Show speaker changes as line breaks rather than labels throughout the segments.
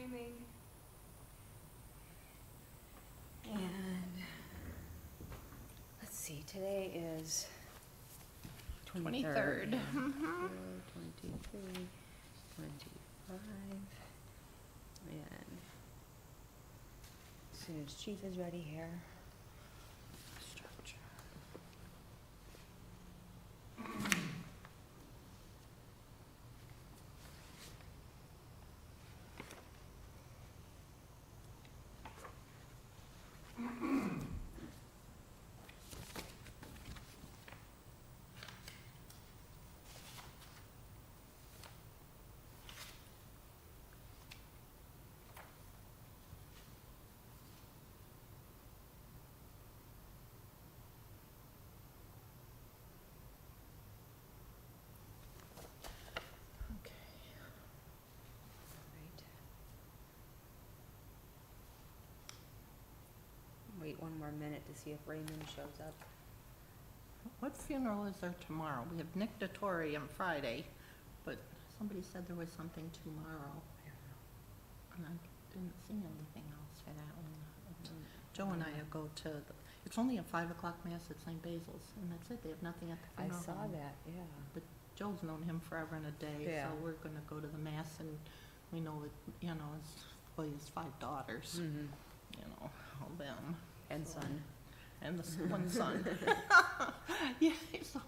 streaming. And let's see, today is 23rd.
23rd.
23, 25. And as soon as Chief is ready here. Structure.
Okay.
Wait one more minute to see if Raymond shows up.
What funeral is there tomorrow? We have Nick Dettori on Friday, but somebody said there was something tomorrow. And I didn't see anything else for that one. Joe and I go to, it's only a 5 o'clock mass at St. Basil's, and that's it. They have nothing at the
I
funeral
saw
home.
that, yeah.
But Joe's known him forever and a day,
Yeah.
so we're gonna go to the mass, and we know that, you know, his 5 daughters,
Mm-hmm.
you know, all them.
And
So-
son.
And one son. Yeah, so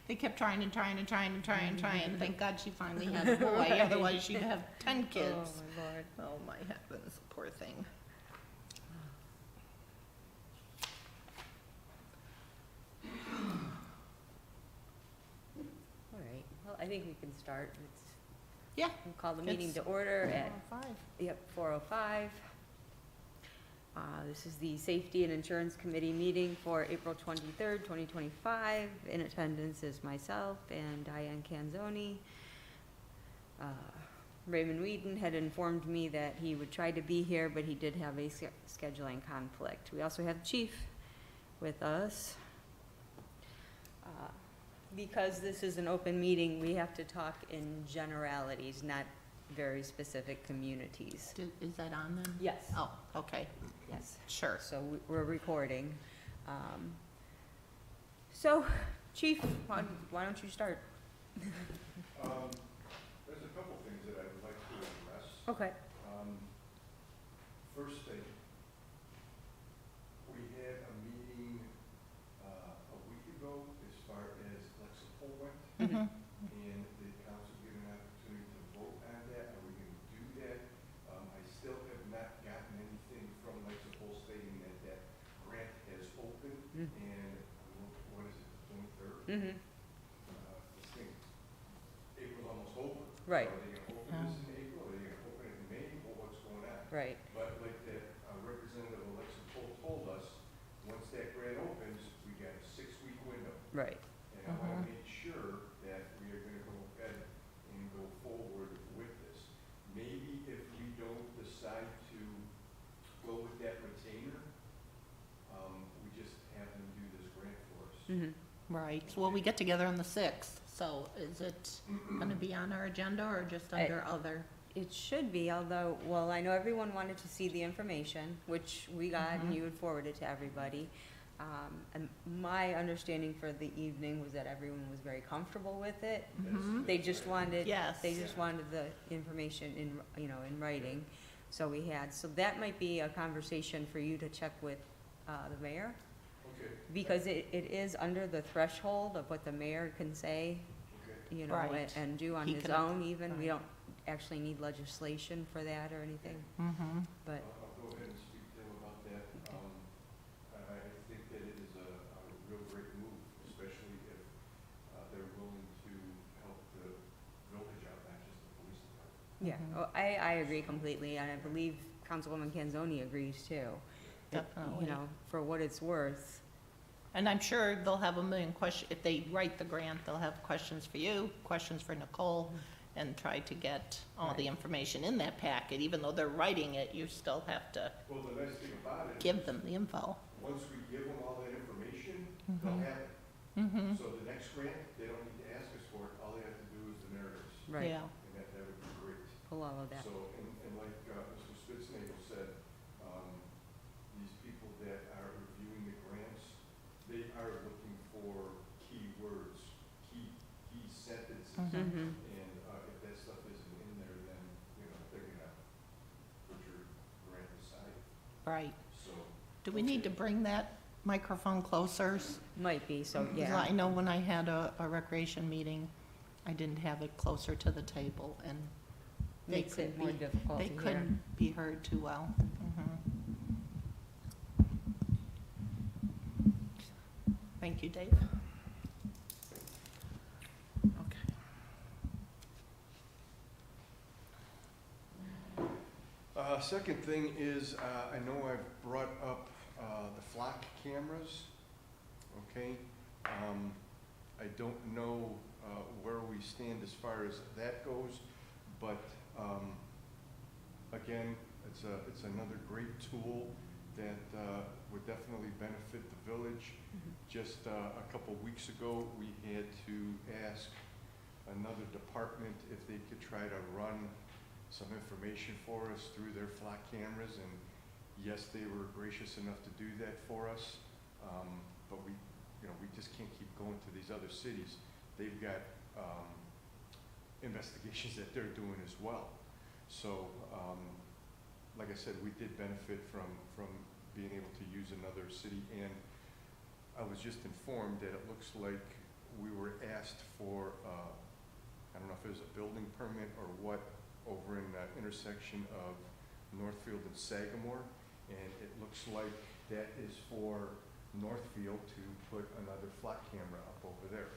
they kept trying and trying and trying and trying and trying. Thank God she finally had a boy,
Right.
otherwise she'd have 10 kids.
Oh, my Lord.
Oh, my heavens, poor thing.
All right, well, I think we can start.
Yeah.
We'll call the meeting
It's
to order at,
5.
yep, 4:05. This is the Safety and Insurance Committee meeting for April 23rd, 2025. In attendance is myself and Diane Canzoni. Raymond Whedon had informed me that he would try to be here, but he did have a scheduling conflict. We also have Chief with us. Because this is an open meeting, we have to talk in generalities, not very specific communities.
Is that on then?
Yes.
Oh, okay,
Yes.
sure.
So we're recording. So, Chief, why don't you start?
There's a couple things that I would like to address.
Okay.
First thing, we had a meeting a week ago as far as Lexapol went,
Mhm.
and the council given an opportunity to vote on that. Are we going to do that? I still have not gotten anything from Lexapol stating that that grant has opened, and what is it, the 23rd?
Mm-hmm.
This thing, April's almost over.
Right.
So are they going to open this in April, are they going to open it in May, or what's going on?
Right.
But like the representative of Lexapol told us, once that grant opens, we got a 6-week window.
Right.
And I want to make sure that we are going to go ahead and go forward with this. Maybe if we don't decide to go with that retainer, we just have them do this grant for us.
Mm-hmm.
Right, well, we get together on the 6th, so is it gonna be on our agenda or just under other?
It should be, although, well, I know everyone wanted to see the information, which we got, and you had forwarded to everybody. And my understanding for the evening was that everyone was very comfortable with it.
Mhm.
They just wanted,
Yes.
they just wanted the information in, in writing. So we had, so that might be a conversation for you to check with, the mayor.
Okay,
Because it is under the threshold of what the mayor can say,
okay.
Right.
and do on
He
his
can-
own even. We
right.
don't actually need legislation for that or anything,
Mm-hmm.
but,
I'll go ahead and speak to them about that. I think that it is a real great move, especially if they're willing to help the village out, not just the police department.
yeah.
Mhm.
Well, I agree completely, and I believe Councilwoman Canzoni agrees too.
Definitely.
For what it's worth.
And I'm sure they'll have a million questions, if they write the grant, they'll have questions for you, questions for Nicole, and try to get all the
Right.
information in that packet. Even though they're writing it, you still have to
Well, the nice thing about it
give
is,
them the info.
once we give them all that information,
Mhm.
they'll have it.
Mm-hmm.
So the next grant, they don't need to ask us for it, all they have to do is the narratives,
Right.
Yeah,
and that would be great.
pull all of that.
So, and like Mr. Spitznagel said, these people that are reviewing the grants, they are looking for key words, key sentences.
Mhm.
And if that stuff isn't in there, then, they're gonna put your grant aside.
Right.
So.
Do we need to bring that microphone closer?
Might be, so,
'Cause
yeah.
I know when I had a recreation meeting, I didn't have it closer to the table, and they
Makes it
could
more
be,
difficult to
they
hear.
couldn't be heard too well. Mhm. Thank you, Dave. Okay.
Second thing is, I know I've brought up the flock cameras, okay? I don't know where we stand as far as that goes, but again, it's another great tool that would definitely benefit the village.
Mhm.
Just a couple weeks ago, we had to ask another department if they could try to run some information for us through their flock cameras, and yes, they were gracious enough to do that for us. But we just can't keep going to these other cities. They've got investigations that they're doing as well. So, like I said, we did benefit from being able to use another city, and I was just informed that it looks like we were asked for, I don't know if it was a building permit or what, over in that intersection of Northfield and Sagamore, and it looks like that is for Northfield to put another flock camera up over there.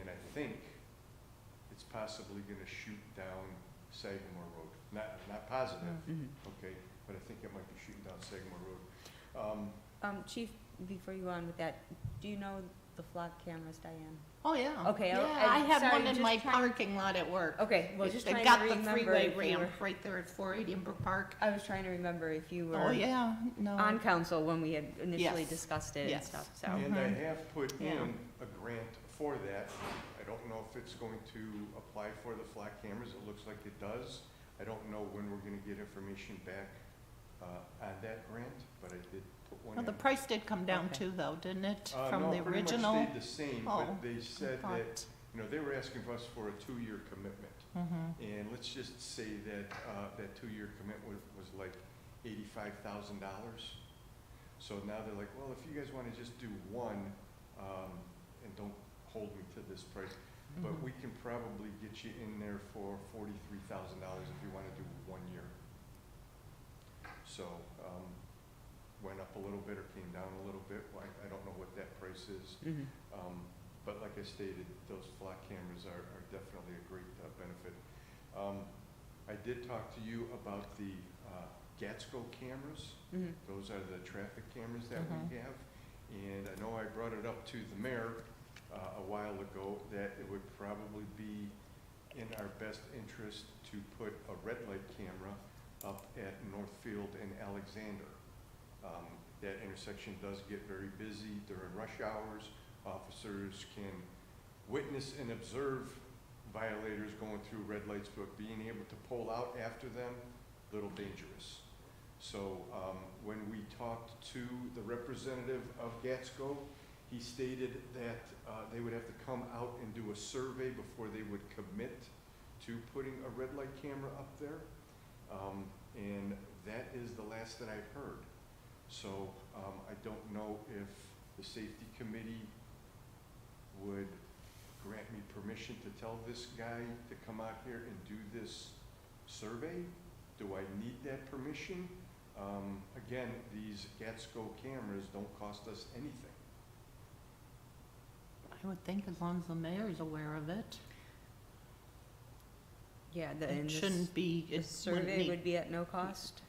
And I think it's possibly gonna shoot down Sagamore Road. Not positive,
Mhm.
okay, but I think it might be shooting down Sagamore Road.
Chief, before you go on with that, do you know the flock cameras, Diane?
Oh, yeah.
Okay,
Yeah,
I-
I have
sorry,
one in
just
my
trying-
parking lot at work.
Okay, well, just
They've
trying
got
to
the
remember
three-way
if you were,
ramp right there at 480 in Brook Park.
I was trying to remember if you
Oh,
were
yeah, no.
on council when we had initially
Yes.
discussed it and
Yes.
stuff, so.
And I
Mhm.
have put
Yeah.
in a grant for that. I don't know if it's going to apply for the flock cameras. It looks like it does. I don't know when we're gonna get information back on that grant, but I did put one
Well,
in.
the price did come down
Okay.
too, though, didn't it? From
No,
the
pretty much
original?
stayed the same,
Oh,
but they said that,
thought-
they were asking for us for a 2-year commitment.
Mhm.
And let's just say that that 2-year commitment was like $85,000. So now they're like, well, if you guys want to just do one, and don't hold me to this price, but
Mhm.
we can probably get you in there for $43,000 if you want to do 1 year. So, went up a little bit or came down a little bit. Well, I don't know what that price is.
Mhm.
But like I stated, those flock cameras are definitely a great benefit. I did talk to you about the Gatsco cameras.
Mhm.
Those are the traffic cameras that
Mhm.
we have. And I know I brought it up to the mayor a while ago that it would probably be in our best interest to put a red light camera up at Northfield and Alexander. That intersection does get very busy during rush hours. Officers can witness and observe violators going through red lights, but being able to pull out after them, little dangerous. So when we talked to the representative of Gatsco, he stated that they would have to come out and do a survey before they would commit to putting a red light camera up there. And that is the last that I've heard. So I don't know if the safety committee would grant me permission to tell this guy to come out here and do this survey. Do I need that permission? Again, these Gatsco cameras don't cost us anything.
I would think as long as the mayor's aware of it,
Yeah,
it
and
shouldn't be,
the
it wouldn't
survey
need.
would be at no cost?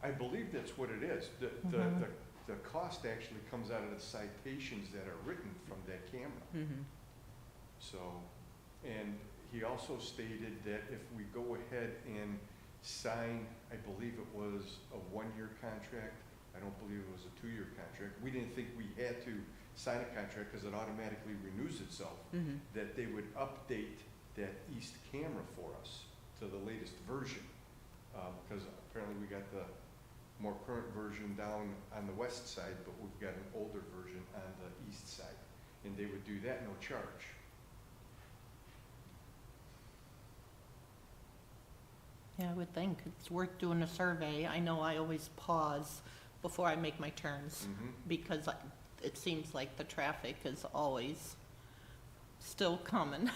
I believe that's what it is.
Mhm.
The cost actually comes out of the citations that are written from that camera.
Mm-hmm.
So, and he also stated that if we go ahead and sign, I believe it was a 1-year contract, I don't believe it was a 2-year contract. We didn't think we had to sign a contract because it automatically renews itself,
Mm-hmm.
that they would update that east camera for us. to the latest version, because apparently we got the more current version down on the west side, but we've got an older version on the east side, and they would do that no charge.
Yeah, I would think it's worth doing a survey. I know I always pause before I make my turns because it seems like the traffic is always still coming,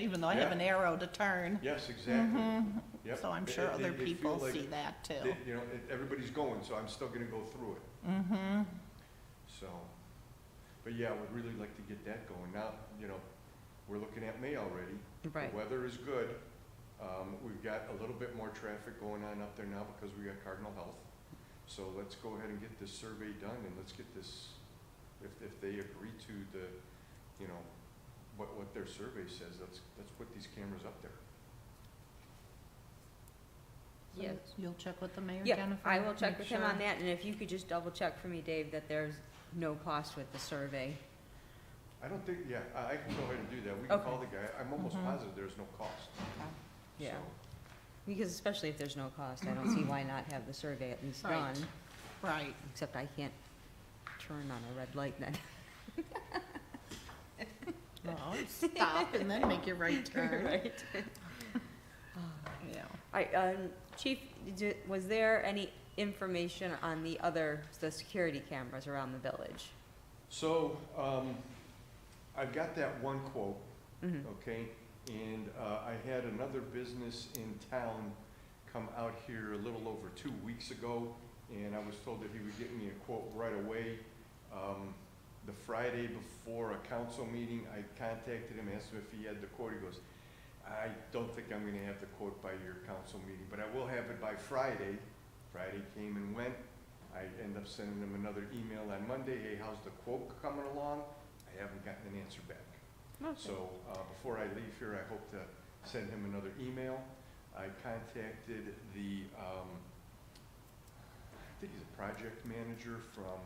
even though I have
Yeah.
an arrow to turn.
Yes, exactly. Yep.
So I'm sure other
They feel
people
like
see that too.
You know, everybody's going, so I'm still gonna go through it.
Mm-hmm.
So, but yeah, we'd really like to get that going. Now, you know, we're looking at May already.
Right.
The weather is good. We've got a little bit more traffic going on up there now because we got Cardinal Health. So let's go ahead and get this survey done and let's get this, if they agree to the, you know, what their survey says, let's put these cameras up there.
Yes.
You'll check with the mayor,
Yeah,
Jennifer?
I will check
Make
with him on
sure?
that, and if you could just double check for me, Dave, that there's no cost with the survey.
I don't think, yeah, I can go ahead and do that. We can
Okay.
call the guy. I'm almost
Mhm.
positive there's no cost.
Yeah.
So,
Because especially if there's no cost, I don't see why not have the survey at least
Right.
done,
Right.
except I can't turn on a red light then.
Well, stop and then make your right turn.
Right.
Yeah.
Chief, was there any information on the security cameras around the village?
So, I've got that one quote,
Mhm.
okay? And I had another business in town come out here a little over 2 weeks ago, and I was told that he would get me a quote right away. The Friday before a council meeting, I contacted him, asked him if he had the quote. He goes, I don't think I'm gonna have the quote by your council meeting, but I will have it by Friday. Friday came and went. I ended up sending him another email on Monday, hey, how's the quote coming along? I haven't gotten an answer back.
Okay.
So, before I leave here, I hope to send him another email. I contacted the, I think he's a project manager from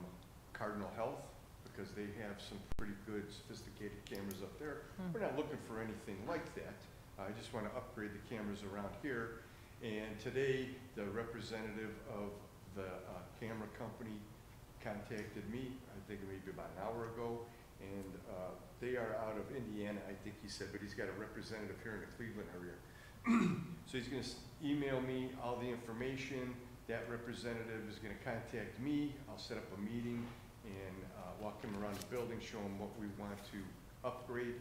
Cardinal Health, because they have some pretty good sophisticated cameras up there. We're not looking for anything like that. I just want to upgrade the cameras around here. And today, the representative of the camera company contacted me, I think maybe about an hour ago, and they are out of Indiana, I think he said, but he's got a representative here in the Cleveland area. So he's going to email me all the information. That representative is going to contact me. I'll set up a meeting and walk him around the building, show him what we want to upgrade,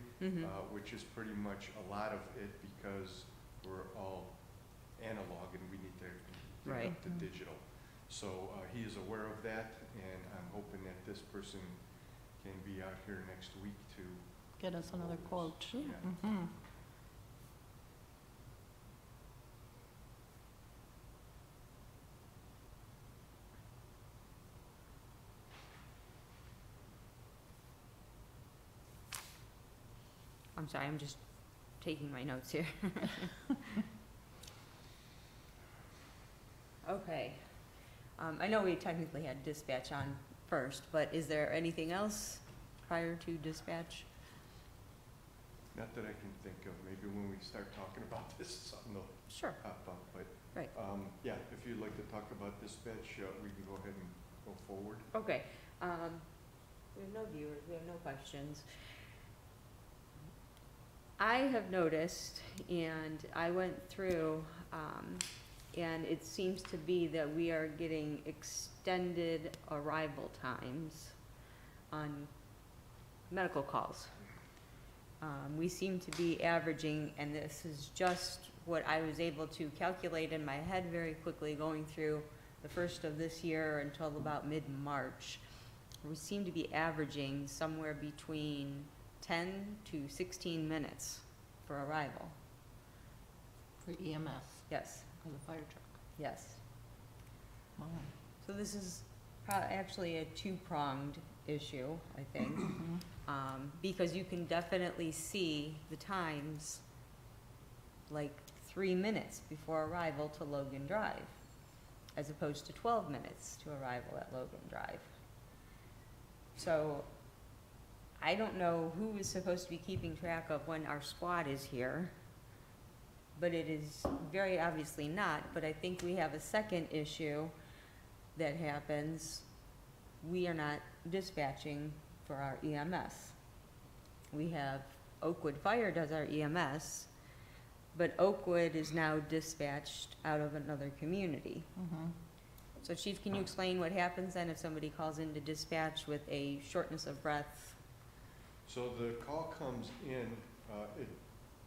which is pretty much a lot of it because we're all analog and we need to get
Right.
up to digital. So he is aware of that, and I'm hoping that this person can be out here next week to.
Get us another quote.
Yeah.
Mhm.
I'm sorry, I'm just taking my notes here. Okay. I know we technically had dispatch on first, but is there anything else prior to dispatch?
Not that I can think of. Maybe when we start talking about this, something will
Sure.
pop up. But
Right.
yeah, if you'd like to talk about dispatch, we can go ahead and go forward.
Okay. We have no viewers, we have no questions. I have noticed, and I went through, and it seems to be that we are getting extended arrival times on medical calls. We seem to be averaging, and this is just what I was able to calculate in my head very quickly going through the first of this year until about mid-March. We seem to be averaging somewhere between 10 to 16 minutes for arrival.
For EMS,
Yes,
for the fire truck.
yes.
Wow.
So this is actually a two-pronged issue, I think, because you can definitely see the times, like 3 minutes before arrival to Logan Drive, as opposed to 12 minutes to arrival at Logan Drive. So I don't know who is supposed to be keeping track of when our squad is here, but it is very obviously not. But I think we have a second issue that happens. We are not dispatching for our EMS. We have Oakwood Fire does our EMS, but Oakwood is now dispatched out of another community.
Mhm.
So Chief, can you explain what happens then if somebody calls in to dispatch with a shortness of breath?
So the call comes in, it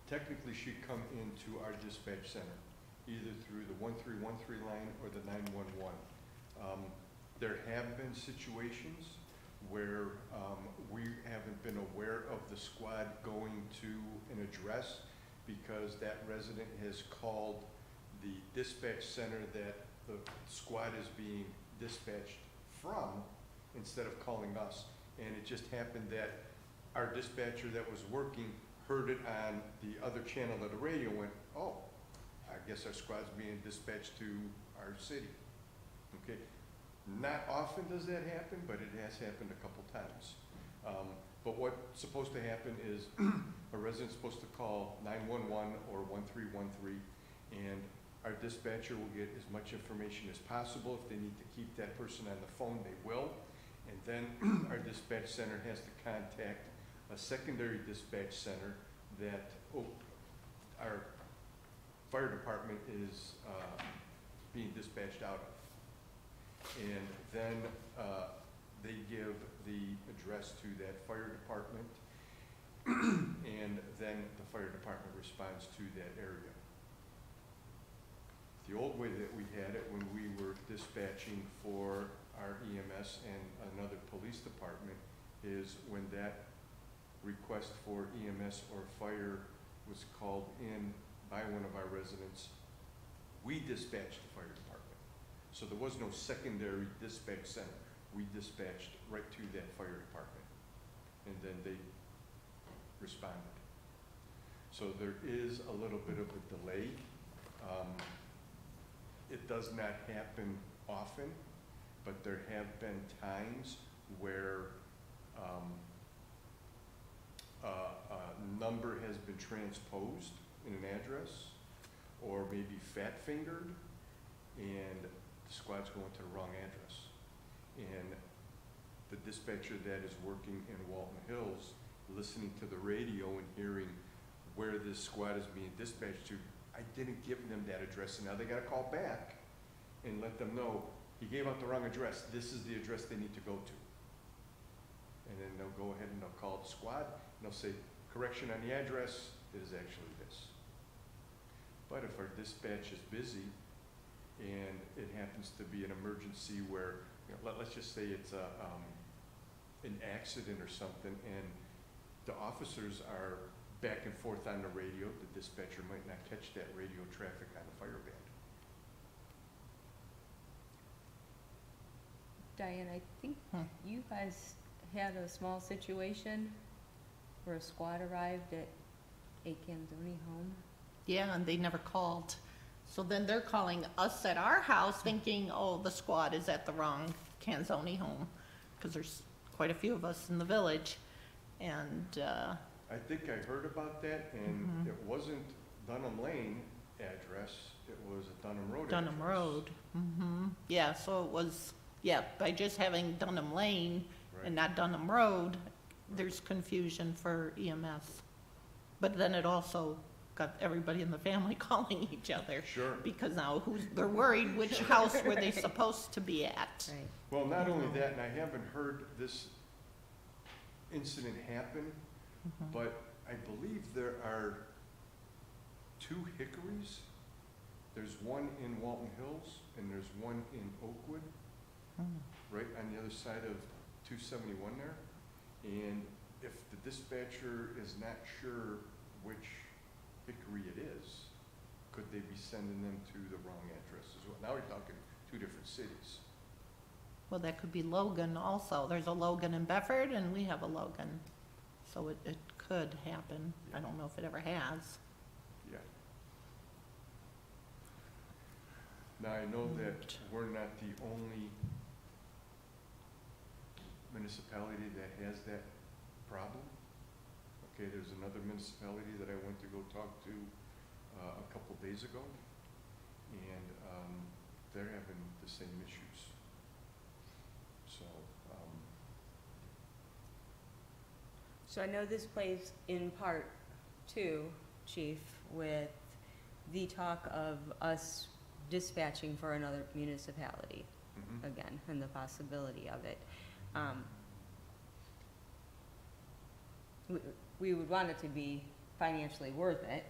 technically should come into our dispatch center, either through the 1313 line or the 911. There have been situations where we haven't been aware of the squad going to an address because that resident has called the dispatch center that the squad is being dispatched from instead of calling us. And it just happened that our dispatcher that was working heard it on the other channel of the radio and went, oh, I guess our squad's being dispatched to our city. Okay, not often does that happen, but it has happened a couple times. But what's supposed to happen is a resident's supposed to call 911 or 1313, and our dispatcher will get as much information as possible. If they need to keep that person on the phone, they will. And then our dispatch center has to contact a secondary dispatch center that our fire department is being dispatched out of. And then they give the address to that fire department, and then the fire department responds to that area. The old way that we had it when we were dispatching for our EMS and another police department is when that request for EMS or fire was called in by one of our residents, we dispatched the fire department. So there was no secondary dispatch center. We dispatched right to that fire department, and then they responded. So there is a little bit of a delay. It does not happen often, but there have been times where a number has been transposed in an address, or maybe fat-fingered, and the squad's going to the wrong address. And the dispatcher that is working in Walton Hills, listening to the radio and hearing where this squad is being dispatched to, I didn't give them that address, and now they gotta call back and let them know, he gave out the wrong address, this is the address they need to go to. And then they'll go ahead and they'll call the squad, and they'll say, correction on the address, it is actually this. But if our dispatch is busy, and it happens to be an emergency where, you know, let's just say it's an accident or something, and the officers are back and forth on the radio, the dispatcher might not catch that radio traffic on the fire band.
Diane, I think you guys had a small situation where a squad arrived at a Canzoni home.
Yeah, and they never called. So then they're calling us at our house thinking, oh, the squad is at the wrong Canzoni home, because there's quite a few of us in the village. And
I think I heard about that, and it wasn't Dunham Lane address, it was a Dunham Road address.
Dunham Road. Yeah, so it was, yeah, by just having Dunham Lane and not Dunham Road, there's confusion for EMS. But then it also got everybody in the family calling each other.
Sure.
Because now they're worried which house were they supposed to be at.
Right.
Well, not only that, and I haven't heard this incident happen, but I believe there are 2 Hickories. There's one in Walton Hills, and there's one in Oakwood, right on the other side of 271 there. And if the dispatcher is not sure which Hickory it is, could they be sending them to the wrong address as well? Now we're talking 2 different cities.
Well, that could be Logan also. There's a Logan in Bedford, and we have a Logan. So it could happen. I don't know if it ever has.
Yeah. Now, I know that we're not the only municipality that has that problem. Okay, there's another municipality that I went to go talk to a couple days ago, and they're having the same issues. So,
So I know this plays in part too, Chief, with the talk of us dispatching for another municipality
mhm.
again, and the possibility of it. We, we would want it to be financially worth it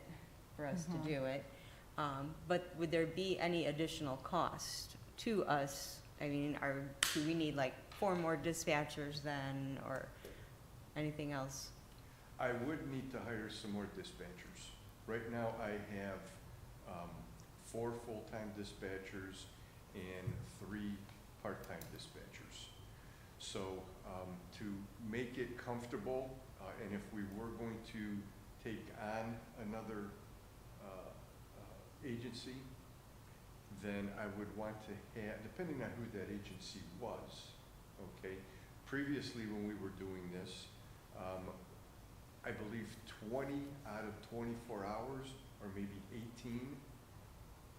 for us to
Mhm.
do it. But would there be any additional cost to us? I mean, do we need like 4 more dispatchers then, or anything else?
I would need to hire some more dispatchers. Right now, I have 4 full-time dispatchers and 3 part-time dispatchers. So to make it comfortable, and if we were going to take on another agency, then I would want to have, depending on who that agency was, okay? Previously, when we were doing this, I believe 20 out of 24 hours, or maybe 18,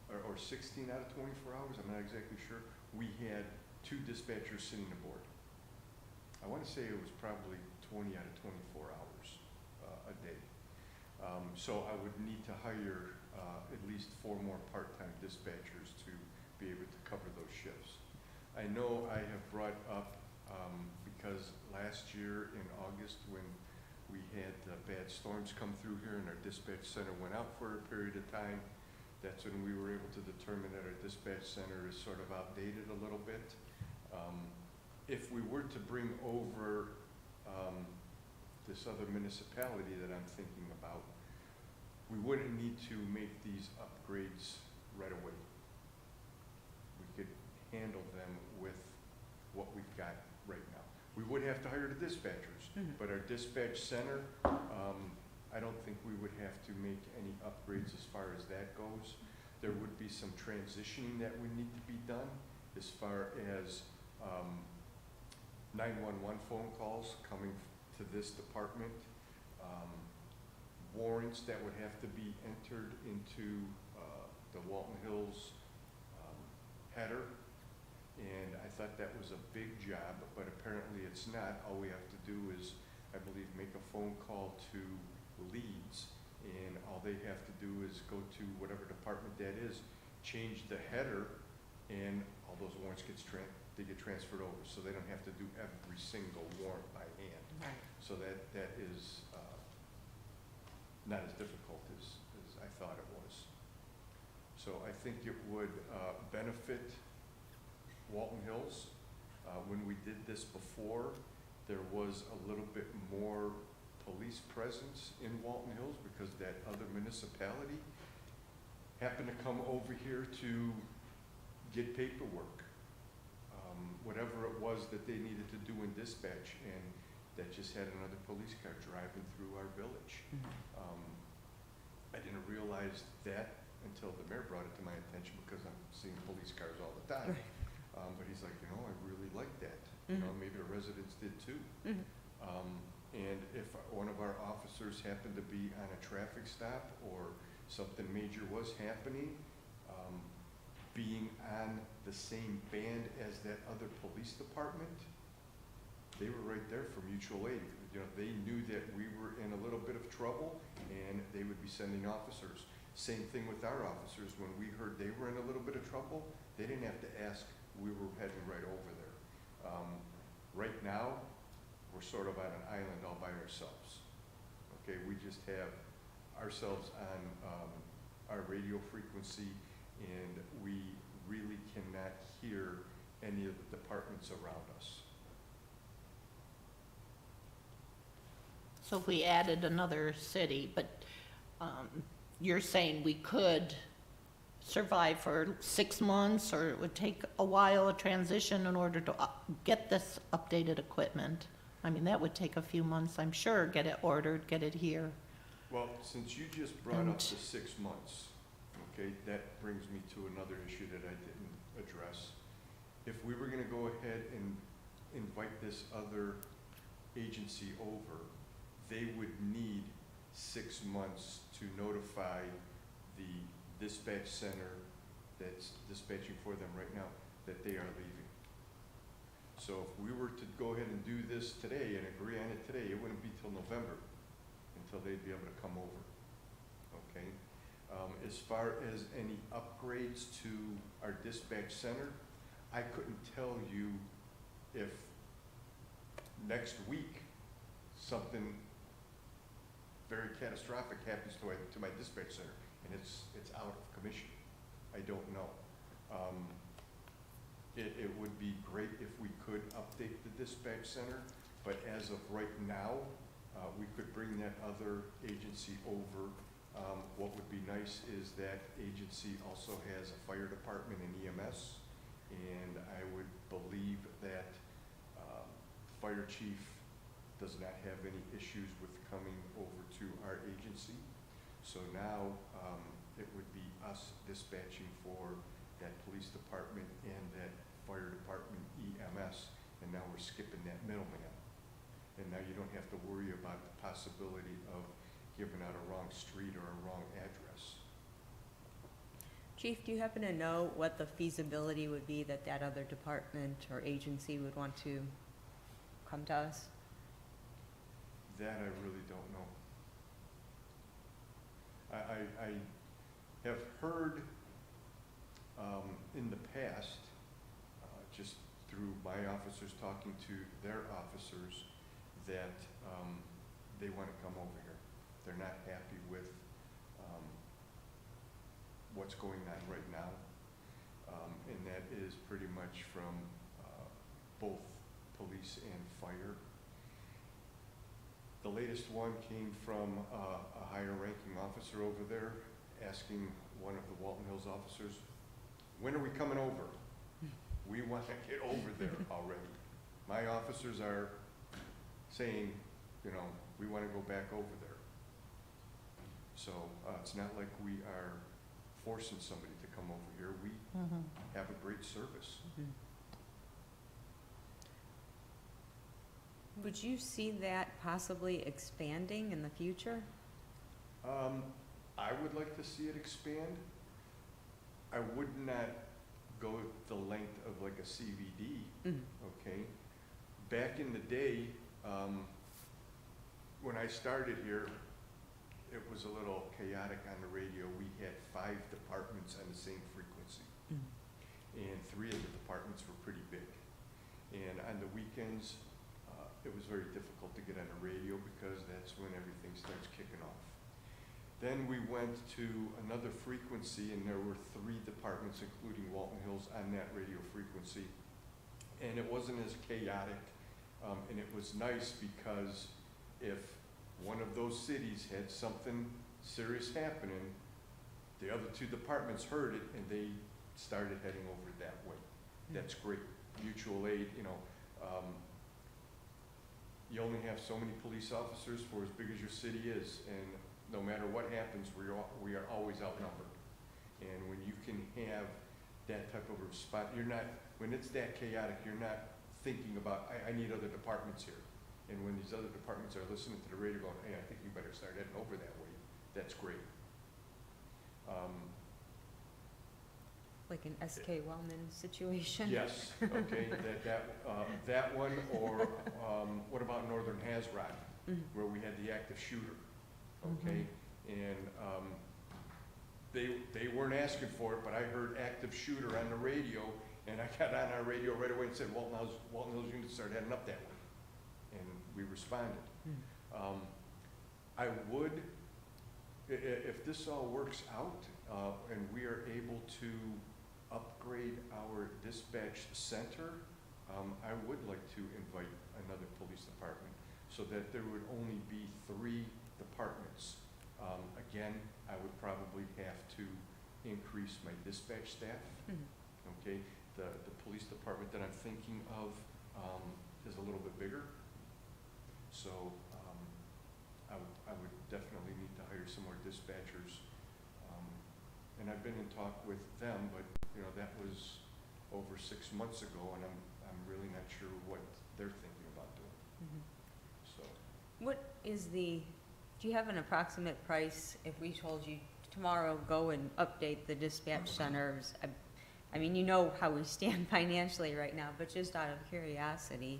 or 16 out of 24 hours, I'm not exactly sure, we had 2 dispatchers sitting aboard. I want to say it was probably 20 out of 24 hours a day. So I would need to hire at least 4 more part-time dispatchers to be able to cover those shifts. I know I have brought up, because last year in August, when we had bad storms come through here and our dispatch center went out for a period of time, that's when we were able to determine that our dispatch center is sort of outdated a little bit. If we were to bring over this other municipality that I'm thinking about, we wouldn't need to make these upgrades right away. We could handle them with what we've got right now. We would have to hire the dispatchers, but our dispatch center, I don't think we would have to make any upgrades as far as that goes. There would be some transitioning that would need to be done as far as 911 phone calls coming to this department, warrants that would have to be entered into the Walton Hills header, and I thought that was a big job, but apparently it's not. All we have to do is, I believe, make a phone call to Leeds, and all they have to do is go to whatever department that is, change the header, and all those warrants get transferred over, so they don't have to do every single warrant by hand.
Right.
So that is not as difficult as I thought it was. So I think it would benefit Walton Hills. When we did this before, there was a little bit more police presence in Walton Hills because that other municipality happened to come over here to get paperwork, whatever it was that they needed to do in dispatch, and that just had another police car driving through our village. I didn't realize that until the mayor brought it to my attention, because I'm seeing police cars all the time. But he's like, I really like that. Maybe the residents did too. And if one of our officers happened to be on a traffic stop or something major was happening, being on the same band as that other police department, they were right there for mutual aid. They knew that we were in a little bit of trouble, and they would be sending officers. Same thing with our officers. When we heard they were in a little bit of trouble, they didn't have to ask. We were heading right over there. Right now, we're sort of on an island all by ourselves. Okay, we just have ourselves on our radio frequency, and we really cannot hear any of the departments around us.
So if we added another city, but you're saying we could survive for 6 months, or it would take a while, a transition, in order to get this updated equipment? I mean, that would take a few months, I'm sure, get it ordered, get it here.
Well, since you just brought up the 6 months, okay, that brings me to another issue that I didn't address. If we were gonna go ahead and invite this other agency over, they would need 6 months to notify the dispatch center that's dispatching for them right now, that they are leaving. So if we were to go ahead and do this today and agree on it today, it wouldn't be till November until they'd be able to come over, okay? As far as any upgrades to our dispatch center, I couldn't tell you if next week something very catastrophic happens to my dispatch center and it's out of commission. I don't know. It would be great if we could update the dispatch center, but as of right now, we could bring that other agency over. What would be nice is that agency also has a fire department and EMS, and I would believe that fire chief does not have any issues with coming over to our agency. So now it would be us dispatching for that police department and that fire department EMS, and now we're skipping that middleman. And now you don't have to worry about the possibility of giving out a wrong street or a wrong address.
Chief, do you happen to know what the feasibility would be that that other department or agency would want to come to us?
That I really don't know. I have heard in the past, just through my officers talking to their officers, that they want to come over here. They're not happy with what's going on right now. And that is pretty much from both police and fire. The latest one came from a higher ranking officer over there asking one of the Walton Hills officers, when are we coming over? We want to get over there already. My officers are saying, you know, we want to go back over there. So it's not like we are forcing somebody to come over here. We have a great service.
Would you see that possibly expanding in the future?
I would like to see it expand. I would not go the length of like a CVD, okay? Back in the day, when I started here, it was a little chaotic on the radio. We had 5 departments on the same frequency. And 3 of the departments were pretty big. And on the weekends, it was very difficult to get on the radio because that's when everything starts kicking off. Then we went to another frequency, and there were 3 departments, including Walton Hills, on that radio frequency. And it wasn't as chaotic, and it was nice because if one of those cities had something serious happening, the other 2 departments heard it, and they started heading over that way. That's great. Mutual aid, you know. You only have so many police officers for as big as your city is, and no matter what happens, we are always outnumbered. And when you can have that type of response, you're not, when it's that chaotic, you're not thinking about, I need other departments here. And when these other departments are listening to the radio going, hey, I think you better start heading over that way, that's great.
Like an SK Wellman situation?
Yes, okay, that one, or what about Northern Hazard, where we had the active shooter, okay? And they weren't asking for it, but I heard active shooter on the radio, and I got on our radio right away and said, Walton Hills units started heading up that way. And we responded. I would, if this all works out, and we are able to upgrade our dispatch center, I would like to invite another police department so that there would only be 3 departments. Again, I would probably have to increase my dispatch staff. Okay, the police department that I'm thinking of is a little bit bigger. So I would definitely need to hire some more dispatchers. And I've been in talk with them, but you know, that was over 6 months ago, and I'm really not sure what they're thinking about doing. So,
What is do you have an approximate price if we told you tomorrow go and update the dispatch centers, I mean, you know how we stand financially right now, but just out of curiosity,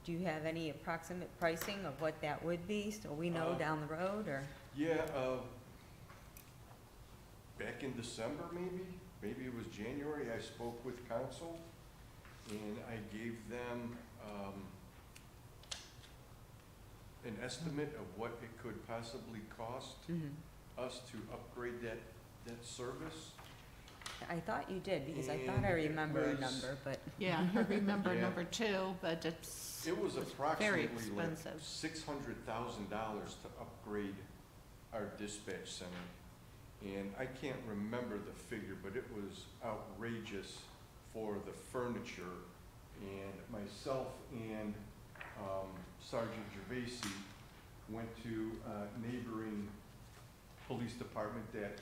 do you have any approximate pricing of what that would be, so we know down the road, or?
Yeah, back in December maybe it was January, I spoke with council and I gave them, an estimate of what it could possibly cost
Mhm.
us to upgrade that service.
I thought you did, because I thought
And
I
it
remember a
was-
number, but.
Yeah, I remember
Yeah.
number 2, but it's
It was
very
approximately like
expensive.
$600,000 to upgrade our dispatch center. And I can't remember the figure, but it was outrageous for the furniture. And myself and Sergeant Gervasi went to a neighboring police department that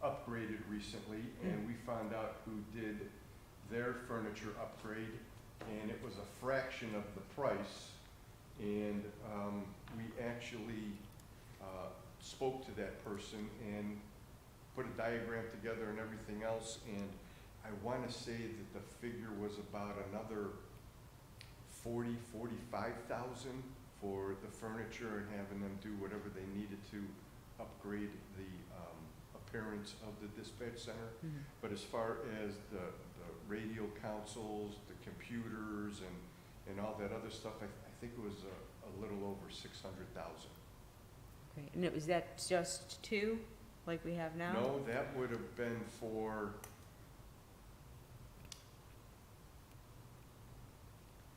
upgraded recently, and we found out who did their furniture upgrade, and it was a fraction of the price. And we actually spoke to that person and put a diagram together and everything else, and I want to say that the figure was about another 45,000 for the furniture and having them do whatever they needed to upgrade the appearance of the dispatch center.
Mhm.
But as far as the radio consoles, the computers, and all that other stuff, I think it was a little over 600,000.
Okay, and was that just 2, like we have now?
No, that would have been for,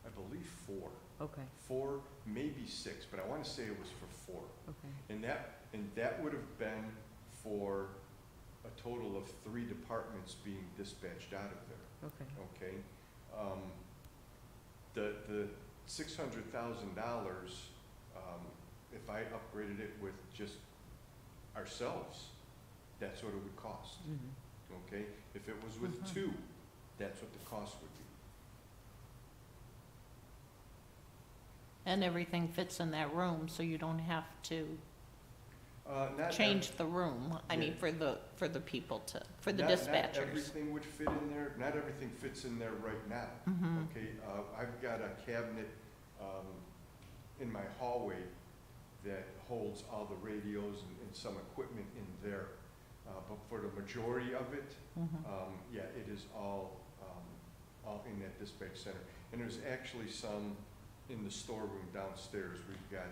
I believe 4.
Okay,
4, maybe 6, but I want to say it was for 4.
okay,
And that would have been for a total of 3 departments being dispatched out of there.
okay.
Okay, the $600,000, if I upgraded it with just ourselves, that's what it would cost,
Mhm.
okay? If it was with
Mhm.
2, that's what the cost would be.
And everything fits in that room, so you don't have to
Not
change the room. I mean,
Yeah.
for the people for the
Not
dispatchers.
everything would fit in there, not everything fits in there right now.
Mhm.
Okay, I've got a cabinet in my hallway that holds all the radios and some equipment in there. But for the majority of it,
Mhm.
yeah, it is all in that dispatch center. And there's actually some in the storeroom downstairs. We've got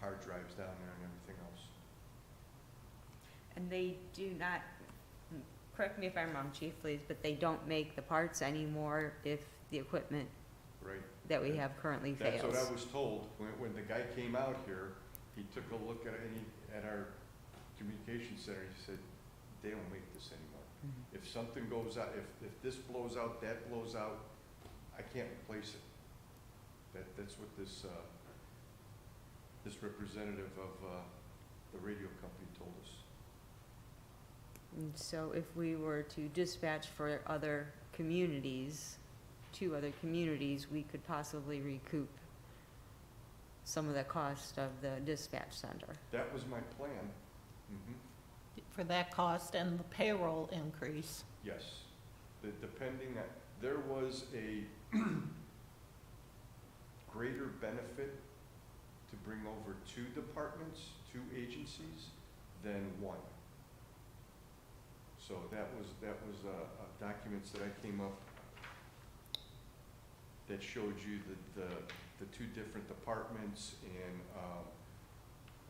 hard drives down there and everything else.
And they do not, correct me if I'm wrong, chief, please, but they don't make the parts anymore if the equipment
Right.
that we have currently fails?
That's what I was told. When the guy came out here, he took a look at our communication center. He said, they don't make this anymore.
Mhm.
If something goes out, if this blows out, that blows out, I can't replace it. That's what this representative of the radio company told us.
And so if we were to dispatch for other communities, 2 other communities, we could possibly recoup some of the cost of the dispatch center.
That was my plan.
For that cost and the payroll increase.
Yes. Depending on, there was a greater benefit to bring over 2 departments, 2 agencies, than 1. So that was documents that I came up that showed you the 2 different departments and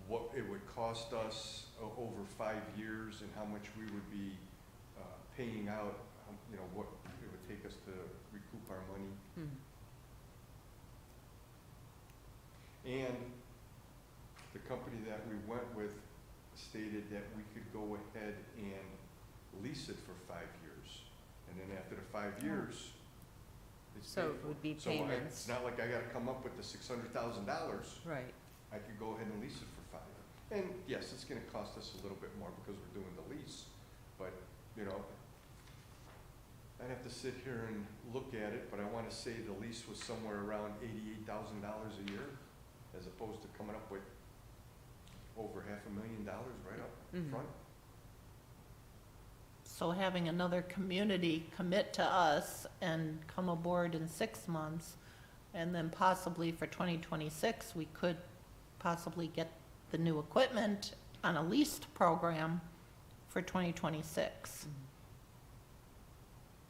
what it would cost us over 5 years and how much we would be paying out, what it would take us to recoup our money.
Mhm.
And the company that we went with stated that we could go ahead and lease it for 5 years. And then after the 5 years, it's
So
paid
it
for.
would be
So
payments.
it's not like I gotta come up with the $600,000.
Right.
I could go ahead and lease it for 5. And yes, it's gonna cost us a little bit more because we're doing the lease, but, I'd have to sit here and look at it, but I wanna say the lease was somewhere around $88,000 a year, as opposed to coming up with over $500,000 right up.
Mhm.
front.
So having another community commit to us and come aboard in 6 months, and then possibly for 2026, we could possibly get the new equipment on a leased program for 2026.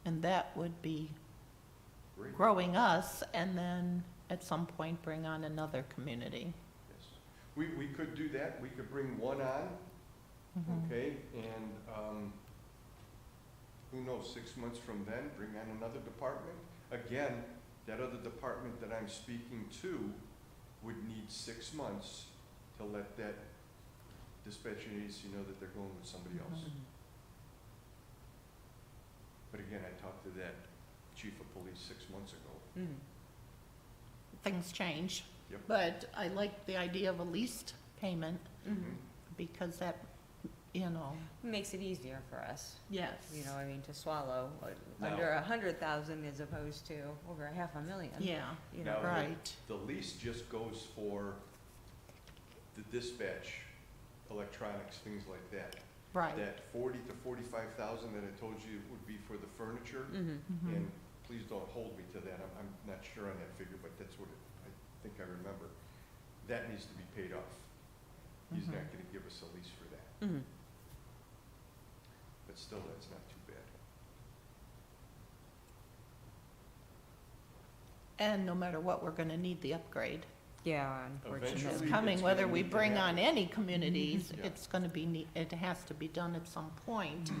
And that would be
Great.
growing us, and then at some point bring on another community.
Yes. We could do that. We could bring one on,
Mhm.
okay, and, who knows, 6 months from then, bring on another department. Again, that other department that I'm speaking to would need 6 months to let that dispatching agency know that they're going with somebody else.
Mhm.
But again, I talked to that chief of police 6 months ago.
Mhm.
Things change.
Yep.
But I like the idea of a leased payment,
Mhm.
because that, you know,
Makes it easier for us,
yes.
you know, I mean, to swallow,
Now-
under 100,000 as opposed to over 500,000.
Yeah,
You
Now,
know,
right.
The lease just goes for the dispatch, electronics, things like that.
Right.
That 40 to 45,000 that I told you would be for the furniture,
Mhm.
Mhm.
and please don't hold me to that, I'm not sure on that figure, but that's what I think I remember. That needs to be paid off. He's not
Mhm.
gonna give us a lease for that,
Mhm.
but still, that's not too bad.
And no matter what, we're gonna need the upgrade.
Yeah,
Eventually,
unfortunately.
It's
it's
coming,
gonna
whether we
need to
bring on
happen.
any communities,
Yeah.
it's gonna be, it has to be done at some point.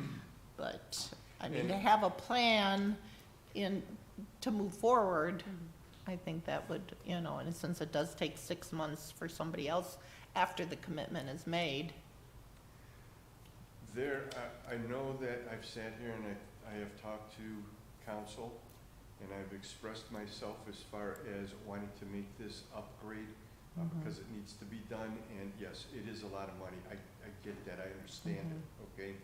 But, I mean,
And-
to have a plan to move forward,
Mhm.
I think that would, you know, and since it does take 6 months for somebody else after the commitment is made.
There, I know that I've sat here and I have talked to council, and I've expressed myself as far as wanting to make this upgrade,
Mhm.
because it needs to be done, and yes, it is a lot of money, I get that, I understand it, okay?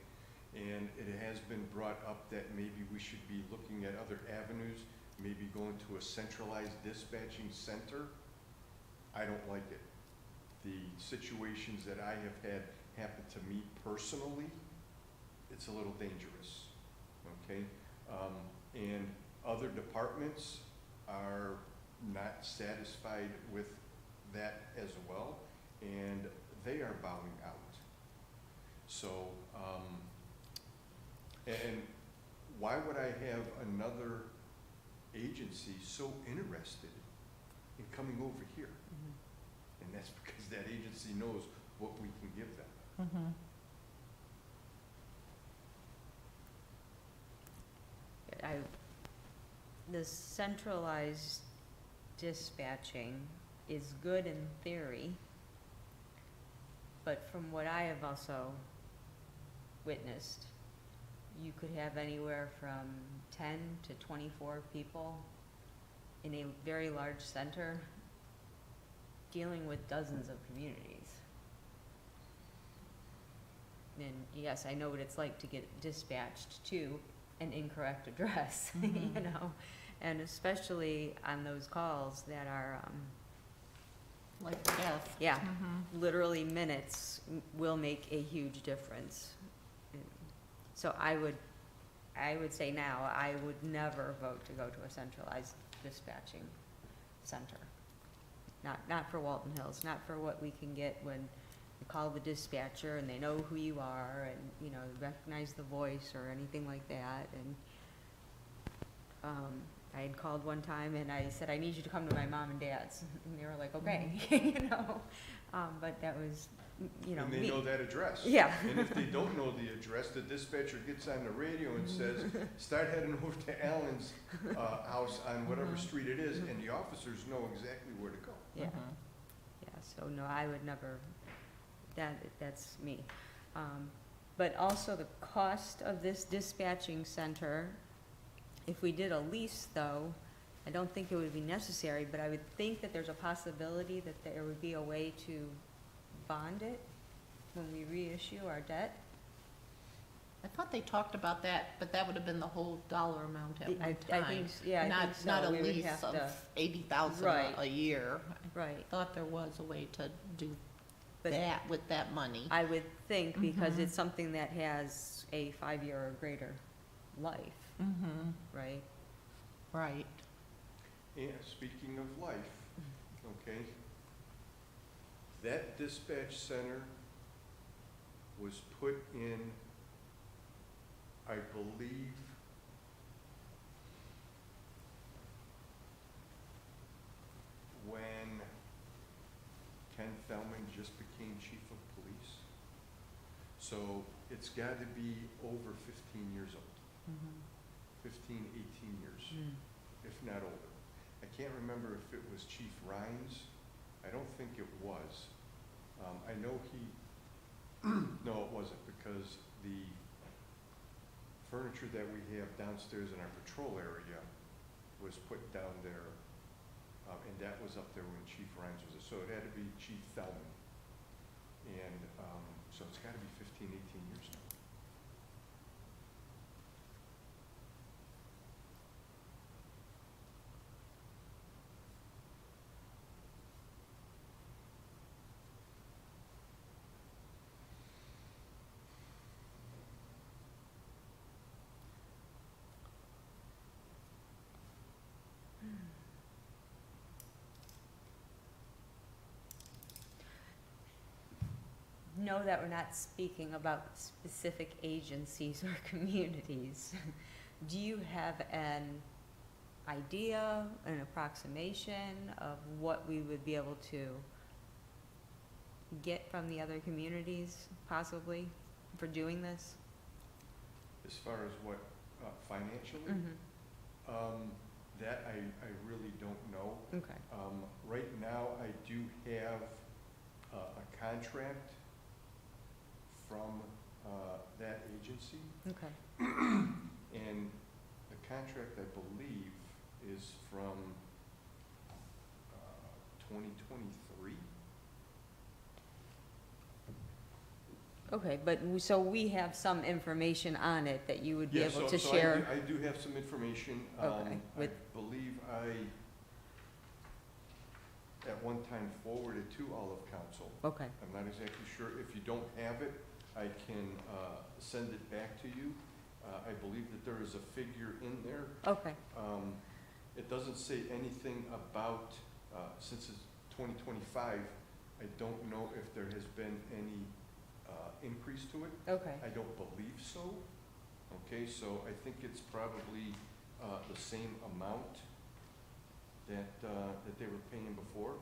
And it has been brought up that maybe we should be looking at other avenues, maybe going to a centralized dispatching center. I don't like it. The situations that I have had happen to me personally, it's a little dangerous, okay? And other departments are not satisfied with that as well, and they are bowing out. So, and why would I have another agency so interested in coming over here?
Mhm.
And that's because that agency knows what we can give them.
Mhm.
The centralized dispatching is good in theory, but from what I have also witnessed, you could have anywhere from 10 to 24 people in a very large center dealing with dozens of communities. And yes, I know what it's like to get dispatched to an incorrect address, you
Mhm.
know? And especially on those calls that are,
Like death.
yeah,
Mhm.
literally minutes will make a huge difference. So I would say now, I would never vote to go to a centralized dispatching center. Not for Walton Hills, not for what we can get when you call the dispatcher and they know who you are and, you know, recognize the voice or anything like that. And, I had called one time and I said, I need you to come to my mom and dad's. And they were like, okay, you know, but that was, you know,
And
me.
they know that address.
Yeah.
And if they don't know the address, the dispatcher gets on the radio and says, start heading over to Alan's house on whatever
Mhm.
street it is, and the officers know exactly where to go.
Yeah.
Mhm.
Yeah, so no, I would never, that's me. But also the cost of this dispatching center, if we did a lease though, I don't think it would be necessary, but I would think that there's a possibility that there would be a way to bond it when we reissue our debt.
I thought they talked about that, but that would have been the whole dollar amount at one
I
time.
think, yeah, I think so.
Not a
We would
lease
have
of
to-
80,000
Right.
a year. I
Right,
thought there was a way to do
But
that, with that money.
I would think, because
Mhm.
it's something that has a 5-year or greater life,
Mm-hmm,
right?
right.
And speaking of life, okay, that dispatch center was put in, I believe, when Ken Thelman just became chief of police. So it's got to be over 15 years old,
Mhm.
15, 18 years,
Mm.
if not older. I can't remember if it was Chief Rhines. I don't think it was. I know he, no, it wasn't, because the furniture that we have downstairs in our patrol area was put down there, and that was up there when Chief Rhines was, so it had to be Chief Thelman. And so it's got to be 15, 18 years now.
Know that we're not speaking about specific agencies or communities. Do you have an idea, an approximation of what we would be able to get from the other communities possibly for doing this?
As far as what, financially, that I really don't know.
Okay,
Right now, I do have a contract from that agency,
okay,
and the contract, I believe, is from 2023.
okay, but, so we have some information on it that you would be
Yeah,
able
so
to share?
I do have some information.
Okay,
I
with-
believe I, at one time, forwarded to Olive Council.
Okay,
I'm not exactly sure. If you don't have it, I can send it back to you. I believe that there is a figure in there.
okay,
It doesn't say anything about, since it's 2025, I don't know if there has been any increase to it.
okay.
I don't believe so. Okay, so I think it's probably the same amount that they were paying before.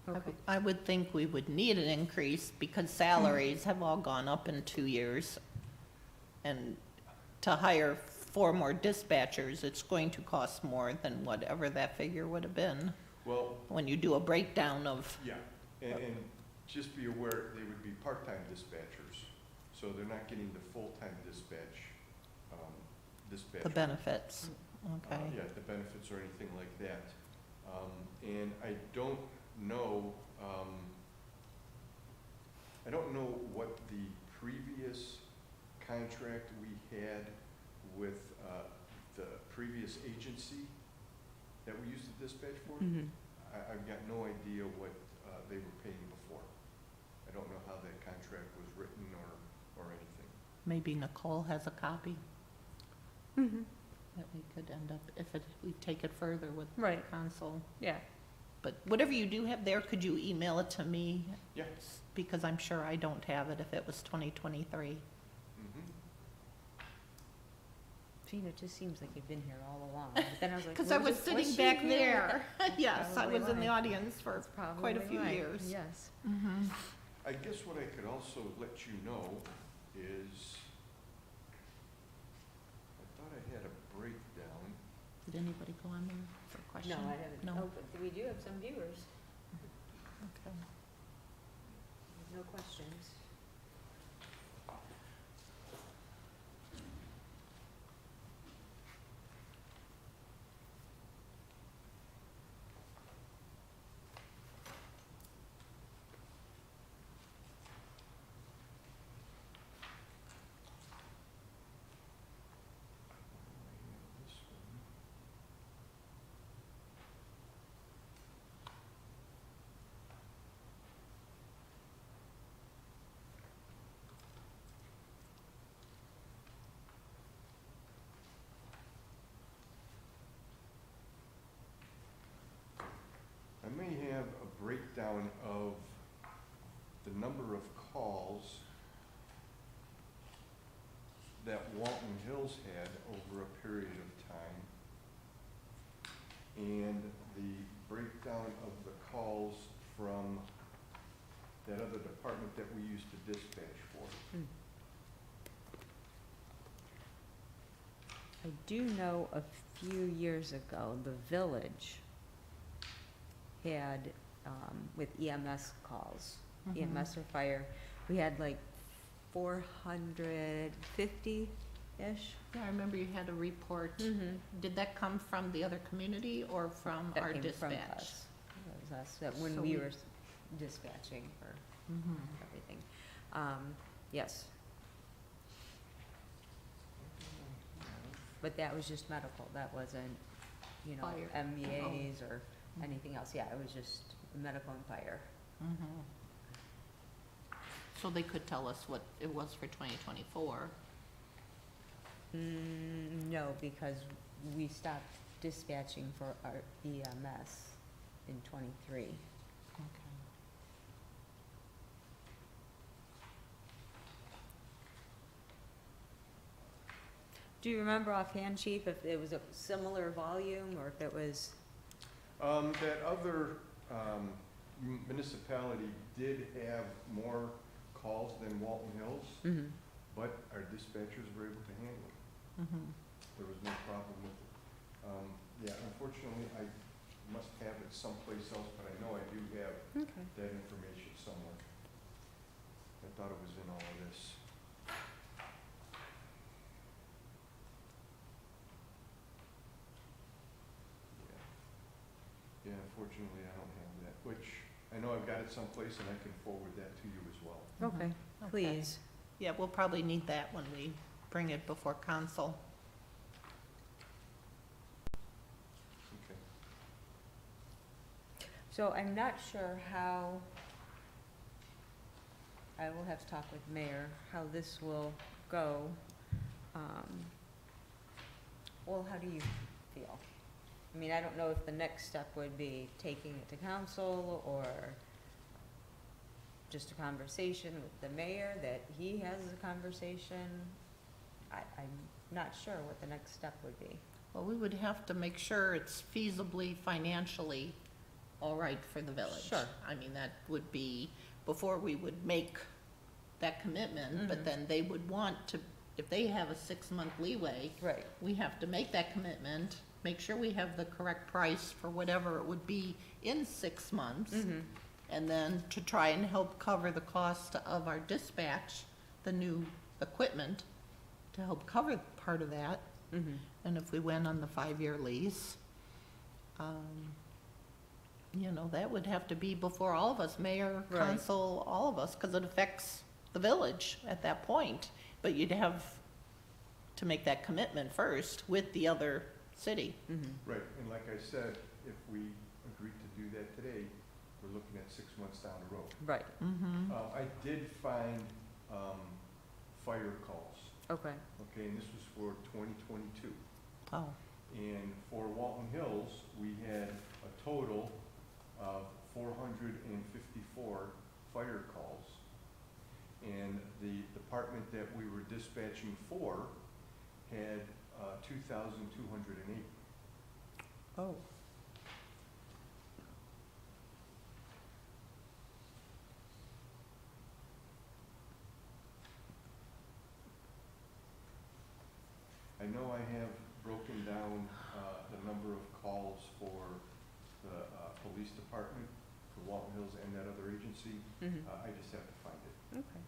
Okay.
I would think we would need an increase because salaries have all gone up in 2 years. And to hire 4 more dispatchers, it's going to cost more than whatever that figure would have been.
Well,
When you do a breakdown of,
yeah, and just be aware, they would be part-time dispatchers, so they're not getting the full-time dispatch.
the benefits, okay.
Yeah, the benefits or anything like that. And I don't know what the previous contract we had with the previous agency that we used to dispatch for.
Mhm.
I've got no idea what they were paying before. I don't know how that contract was written or anything.
Maybe Nicole has a copy
Mhm.
that we could end up, if we take it further with
Right,
council.
yeah,
But whatever you do have there, could you email it to me?
Yeah.
Because I'm sure I don't have it if it was 2023.
Mm-hmm.
Gina, it just seems like you've been here all along, but then I was like.
Because I was sitting back there. Yes, I
Probably
was in the
why.
audience for
That's probably
quite a few
why.
years.
Yes.
Mhm.
I guess what I could also let you know is, I thought I had a breakdown.
Did anybody go on there for a question?
No, I haven't.
No?
Oh, but we do have some viewers.
Okay.
No questions.
This one. number of calls that Walton Hills had over a period of time, and the breakdown of the calls from that other department that we used to dispatch for.
I do know a few years ago, the village had, with EMS calls,
Mhm.
EMS or fire, we had like 450-ish.
Yeah, I remember you had a report.
Mm-hmm.
Did that come from the other community or from our
That came from
dispatch?
us. That was us, that when
So
we
we-
were dispatching for
Mhm.
everything. Yes, but that was just medical, that wasn't,
Fire.
MEAs or anything else. Yeah, it was just medical and fire.
Mhm. So they could tell us what it was for 2024.
No, because we stopped dispatching for our EMS in '23.
Okay.
Do you remember offhand, Chief, if it was a similar volume or if it was?
That other municipality did have more calls than Walton Hills,
Mm-hmm.
but our dispatchers were able to handle it.
Mhm.
There was no problem with it. Yeah, unfortunately, I must have it someplace else, but I know I do have
Okay.
that information somewhere. I thought it was in all of this. Yeah. Yeah, unfortunately, I don't have that, which I know I've got it someplace and I can forward that to you as well.
Okay,
Okay.
please.
Yeah, we'll probably need that when we bring it before council.
Okay.
So I'm not sure how, I will have to talk with Mayor, how this will go. Well, how do you feel? I mean, I don't know if the next step would be taking it to council or just a conversation with the mayor, that he has a conversation. I'm not sure what the next step would be.
Well, we would have to make sure it's feasibly financially all right for the village.
Sure.
I mean, that would be before we would make that commitment, but
Mhm.
then they would want to, if they have a 6-month leeway,
Right.
we have to make that commitment, make sure we have the correct price for whatever it would be in 6 months.
Mm-hmm.
And then to try and help cover the cost of our dispatch, the new equipment, to help cover part of that.
Mm-hmm.
And if we went on the 5-year lease, that would have to be before all of us, mayor,
Right.
council, all of us, because it affects the village at that point. But you'd have to make that commitment first with the other city.
Mm-hmm.
Right, and like I said, if we agreed to do that today, we're looking at 6 months down the road.
Right,
Mm-hmm.
I did find fire calls,
okay.
okay, and this was for 2022.
Oh,
And for Walton Hills, we had a total of 454 fire calls. And the department that we were dispatching for had 2,208.
oh.
I know I have broken down the number of calls for the police department, for Walton Hills and that other agency.
Mm-hmm.
I just have to find it.
Okay.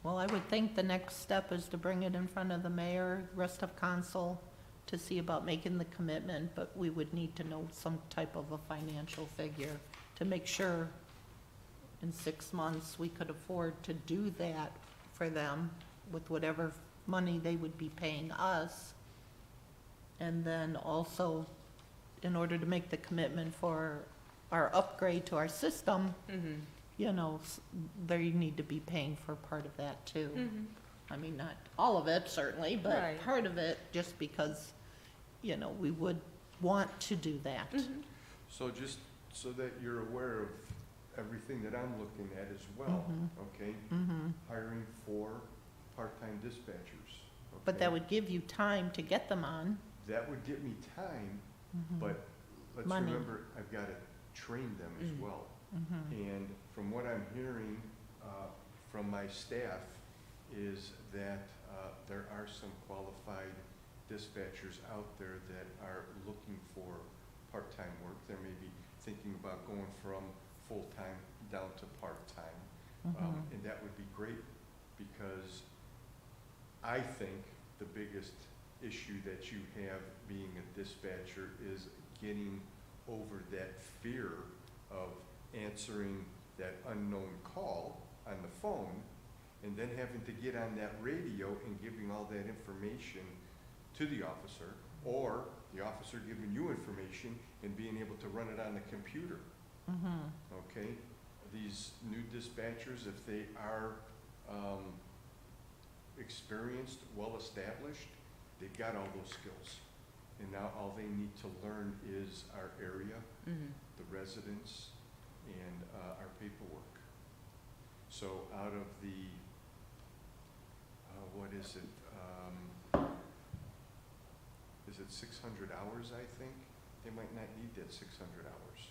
Well, I would think the next step is to bring it in front of the mayor, rest of council, to see about making the commitment, but we would need to know some type of a financial figure to make sure in 6 months we could afford to do that for them with whatever money they would be paying us. And then also, in order to make the commitment for our upgrade to our system,
Mm-hmm.
they need to be paying for part of that too.
Mm-hmm.
I mean, not all of it certainly, but
Right.
part of it, just because, you know, we would want to do that.
Mhm.
So just so that you're aware of everything that I'm looking at as well,
Mhm.
okay?
Mm-hmm.
Hiring 4 part-time dispatchers.
But
okay?
that would give you time to get them on.
That would give me time,
Mhm.
but let's
Money.
remember, I've got to train them as
Mm.
well.
Mhm.
And from what I'm hearing from my staff is that there are some qualified dispatchers out there that are looking for part-time work. They may be thinking about going from full-time down to part-time.
Mhm.
And that would be great, because I think the biggest issue that you have being a dispatcher is getting over that fear of answering that unknown call on the phone, and then having to get on that radio and giving all that information to the officer, or the officer giving you information and being able to run it on the computer,
Mhm.
okay? These new dispatchers, if they are experienced, well-established, they've got all those skills. And now all they need to learn is our area,
Mhm.
the residents, and our paperwork. So out of the, what is it? Is it 600 hours, I think? They might not need that 600 hours.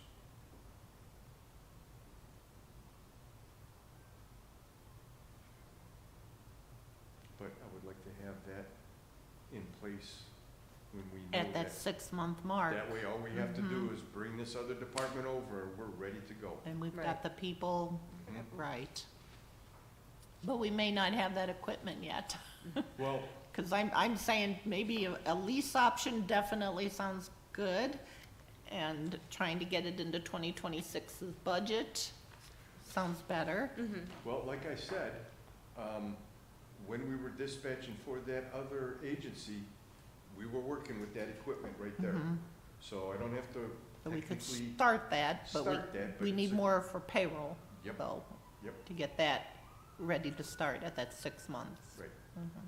But I would like to have that in place when we know
At that 6-month mark.
That way, all we have to do
Mhm.
is bring this other department over, and we're ready to go.
And we've
Right.
got the people,
Mhm.
right. But we may not have that equipment yet.
Well,
Because I'm saying maybe a lease option definitely sounds good, and trying to get it into 2026's budget sounds better.
Mhm.
well, like I said, when we were dispatching for that other agency, we were working with that equipment right there.
Mhm.
So I don't have to
So we could
technically
start that, but
start that, but
we need
it's a-
more for payroll,
Yep,
though,
yep,
to get that ready to start at that 6 months.
right.
Mhm.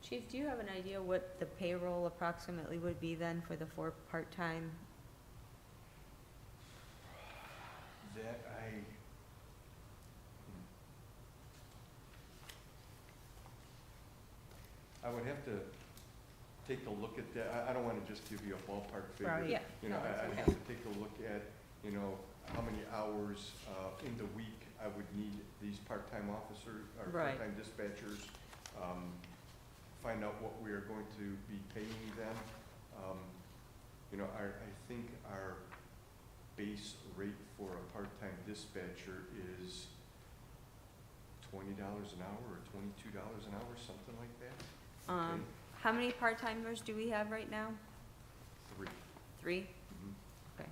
Chief, do you have an idea what the payroll approximately would be then for the 4 part-time?
That I would have to take a look at that. I don't want to just give you a ballpark figure.
Right.
Yeah,
You know,
no, that's
I'd
okay.
have to take a look at, you know, how many hours in the week I would need these part-time officers, or
Right.
part-time dispatchers. Find out what we are going to be paying them. You know, I think our base rate for a part-time dispatcher is $20 an hour or $22 an hour, something like that. Okay.
How many part-timers do we have right now?
3.
3?
Mhm.
Okay.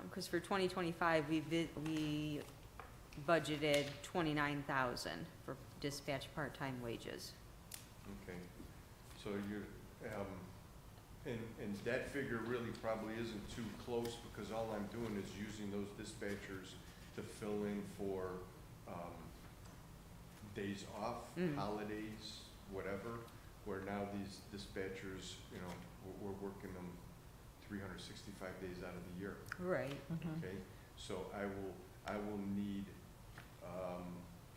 Because for 2025, we budgeted 29,000 for dispatch part-time wages.
Okay, so you're, and that figure really probably isn't too close, because all I'm doing is using those dispatchers to fill in for, days off,
Mm.
holidays, whatever, where now these dispatchers, you know, we're working them 365 days out of the year.
Right.
Mhm.
Okay, so I will need,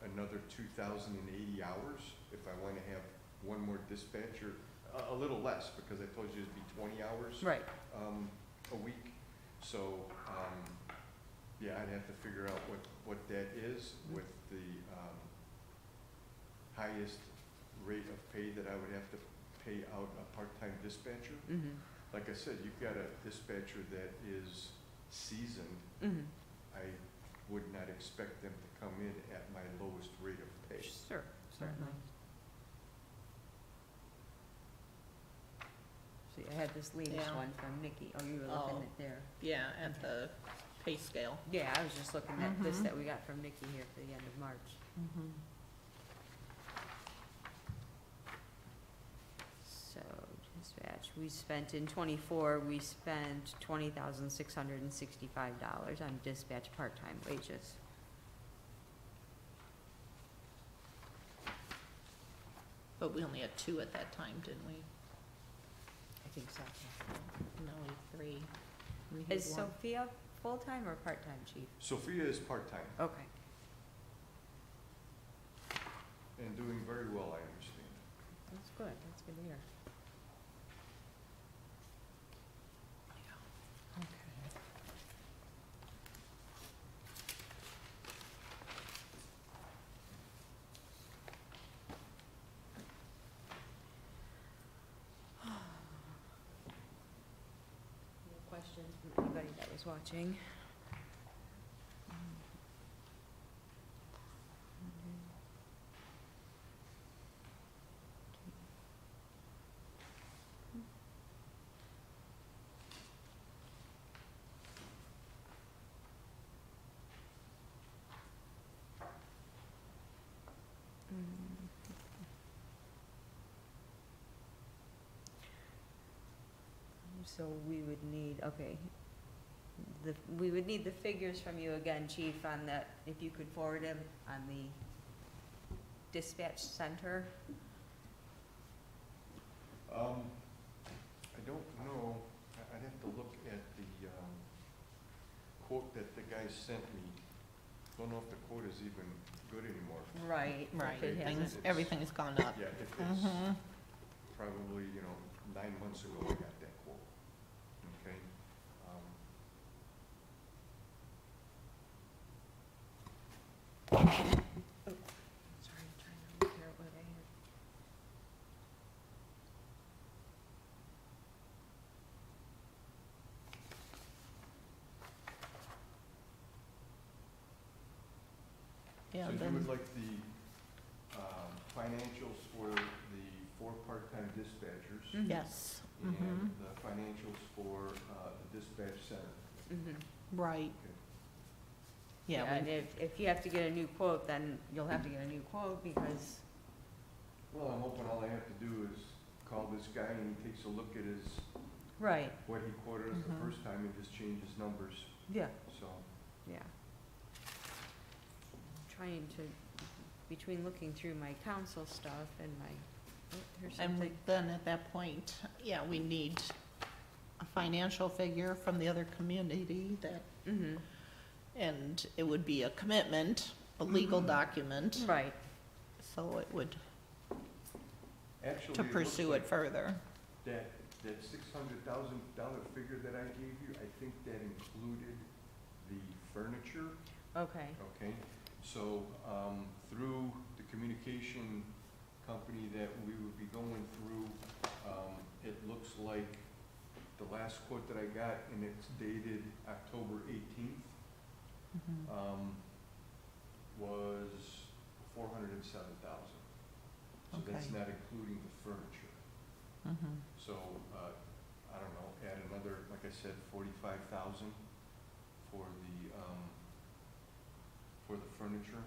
another 2,080 hours if I want to have one more dispatcher, a little less, because I told you it'd be 20 hours.
Right.
A week. So, yeah, I'd have to figure out what that is with the, highest rate of pay that I would have to pay out a part-time dispatcher.
Mhm.
Like I said, you've got a dispatcher that is seasoned.
Mhm.
I would not expect them to come in at my lowest rate of pay.
Sure, certainly. See, I had this latest
Yeah.
one from Nikki. Oh, you were
Oh.
looking at there.
Yeah, at the pay scale.
Yeah, I was just looking at this
Mhm.
that we got from Nikki here for the end of March.
Mhm.
So dispatch, we spent in '24, we spent $20,665 on dispatch part-time wages.
But we only had 2 at that time, didn't we?
I think so.
No, we had 3. We had
Is
1.
Sophia full-time or part-time, chief?
Sophia is part-time
Okay.
and doing very well, I understand.
That's good, that's good to hear.
Okay.
Any questions from anybody that was watching? So we would need, okay, we would need the figures from you again, chief, on that, if you could forward them on the dispatch center.
I don't know, I'd have to look at the quote that the guy sent me. Don't know if the quote is even good anymore.
Right.
Right,
If it hasn't-
everything's gone up.
Yeah, if it's
Mhm.
probably, 9 months ago I got that quote, okay?
Sorry, I'm trying to figure out what I had.
Yeah,
So you
then,
would like the financials for the 4 part-time dispatchers
Mhm.
yes,
and
mhm,
the financials for the dispatch center.
Mhm.
right.
Okay.
Yeah,
And
we,
if you have to get a new quote, then you'll have to get a new quote because,
Well, I'm hoping all I have to do is call this guy and he takes a look at his,
right,
what he quoted us the
Mhm.
first time and just change his numbers,
yeah,
so.
yeah. Trying to, between looking through my council stuff and my, oh, here's
and
something.
then at that point, yeah, we need a financial figure from the other community that,
Mm-hmm,
and it would be a commitment, a legal
Mhm.
document,
right,
so it would,
Actually,
to
it looks
pursue it
like
further.
that $600,000 figure that I gave you, I think that included the furniture.
okay,
Okay, so, through the communication company that we would be going through, it looks like the last quote that I got, and it's dated October 18th,
Mhm.
was 407,000. So that's
Okay.
not including the furniture.
Mhm.
So, I don't know, add another, like I said, 45,000 for the furniture,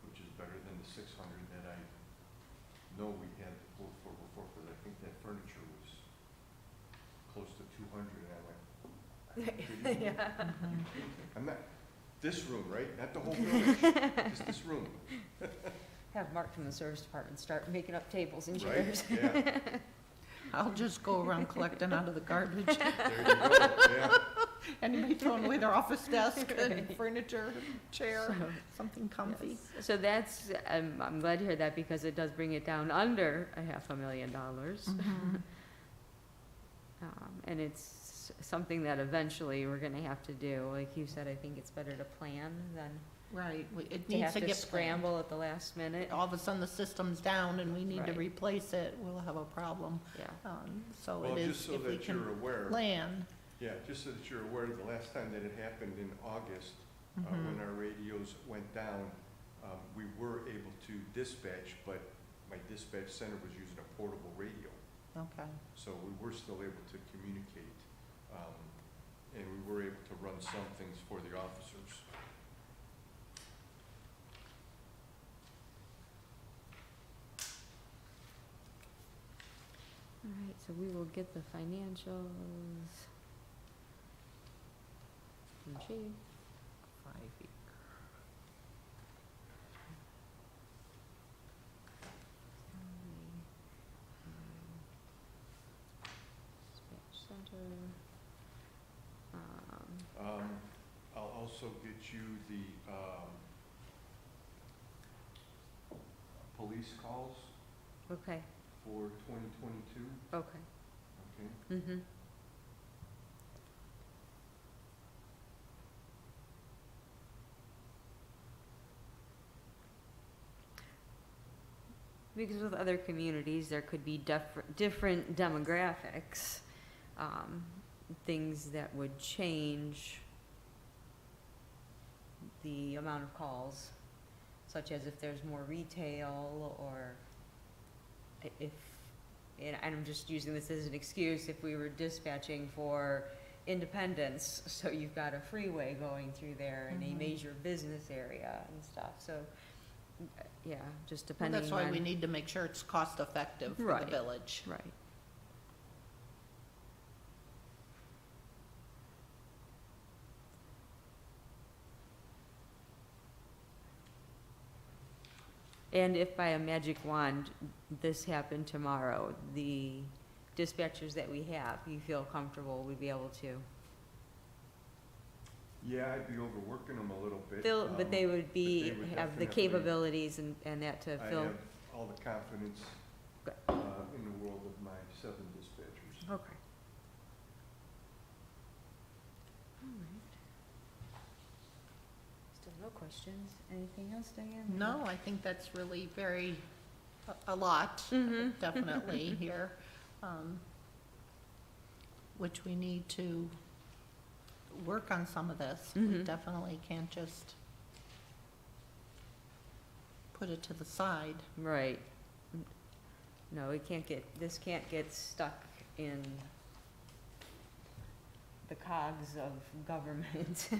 which is better than the 600 that I know we had to quote for before, because I think that furniture was close to 200, and I'm like,
yeah.
Mhm.
I'm not, this room, right? Not the whole village, just this room,
Have Mark from the service department start making up tables and
right?
chairs.
Yeah,
I'll just go around collecting out of the garbage.
there you go, yeah.
Anybody throwing away their office desk and
Right.
furniture, chair,
So,
something comfy.
yes. So that's, I'm glad to hear that because it does bring it down under $500,000.
Mhm.
And it's something that eventually we're gonna have to do. Like you said, I think it's better to plan than
Right, it
to
needs
have
to
to
get
scramble at the last minute.
planned. All of a sudden, the system's down and we need to
Right.
replace it, we'll have a problem.
Yeah,
So
Well,
it
just
is,
so
if we
that you're
can
aware,
plan.
yeah, just so that you're aware, the last time that it happened in August, when
Mhm.
our radios went down, we were able to dispatch, but my dispatch center was using a portable radio.
Okay,
So we were still able to communicate, and we were able to run some things for the officers.
all right, so we will get the financials from Chief.
5 acre.
I'll also get you the, police calls
Okay,
for 2022,
okay.
okay?
Mm-hmm. Because with other communities, there could be different demographics, things that would change the amount of calls, such as if there's more retail, or if, and I'm just using this as an excuse, if we were dispatching for Independence, so you've got a freeway going through there and a
Mhm.
major business area and stuff, so, yeah, just
Well,
depending on.
that's why we need to make sure it's cost effective for the
Right.
village.
Right. And if by a magic wand this happened tomorrow, the dispatchers that we have, you feel comfortable we'd be able to
Yeah, I'd be overworking them a little bit.
fill, but they would be,
but they would
have the
definitely-
capabilities and that to
I
fill.
have all the confidence
Good.
in the world of my 7 dispatchers.
Okay. All right. Still no questions. Anything else, Diane?
No, I think that's really a lot,
Mhm.
definitely here, which we need to work on some of this. We
Mhm.
definitely can't just put it to the side.
Right. No, this can't get stuck in the cogs of government.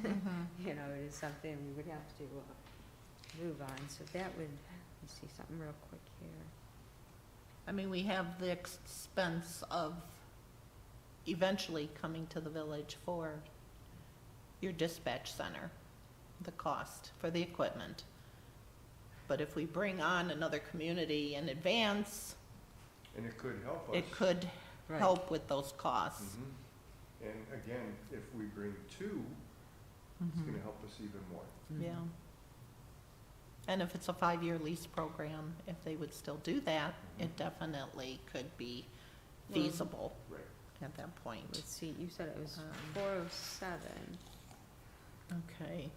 You know, it is something we would have to move on, so that would, let's see something real quick here.
I mean, we have the expense of eventually coming to the village for your dispatch center, the cost for the equipment. But if we bring on another community in advance,
And it could help us.
it could
Right.
help with those costs.
Mhm. And again, if we bring 2, it's
Mhm.
gonna help us even more.
Yeah. And if it's a 5-year lease program, if they would still do that, it
Mhm.
definitely could be
Well-
feasible
Right.
at that point.
Let's see, you said it was 407.
Okay.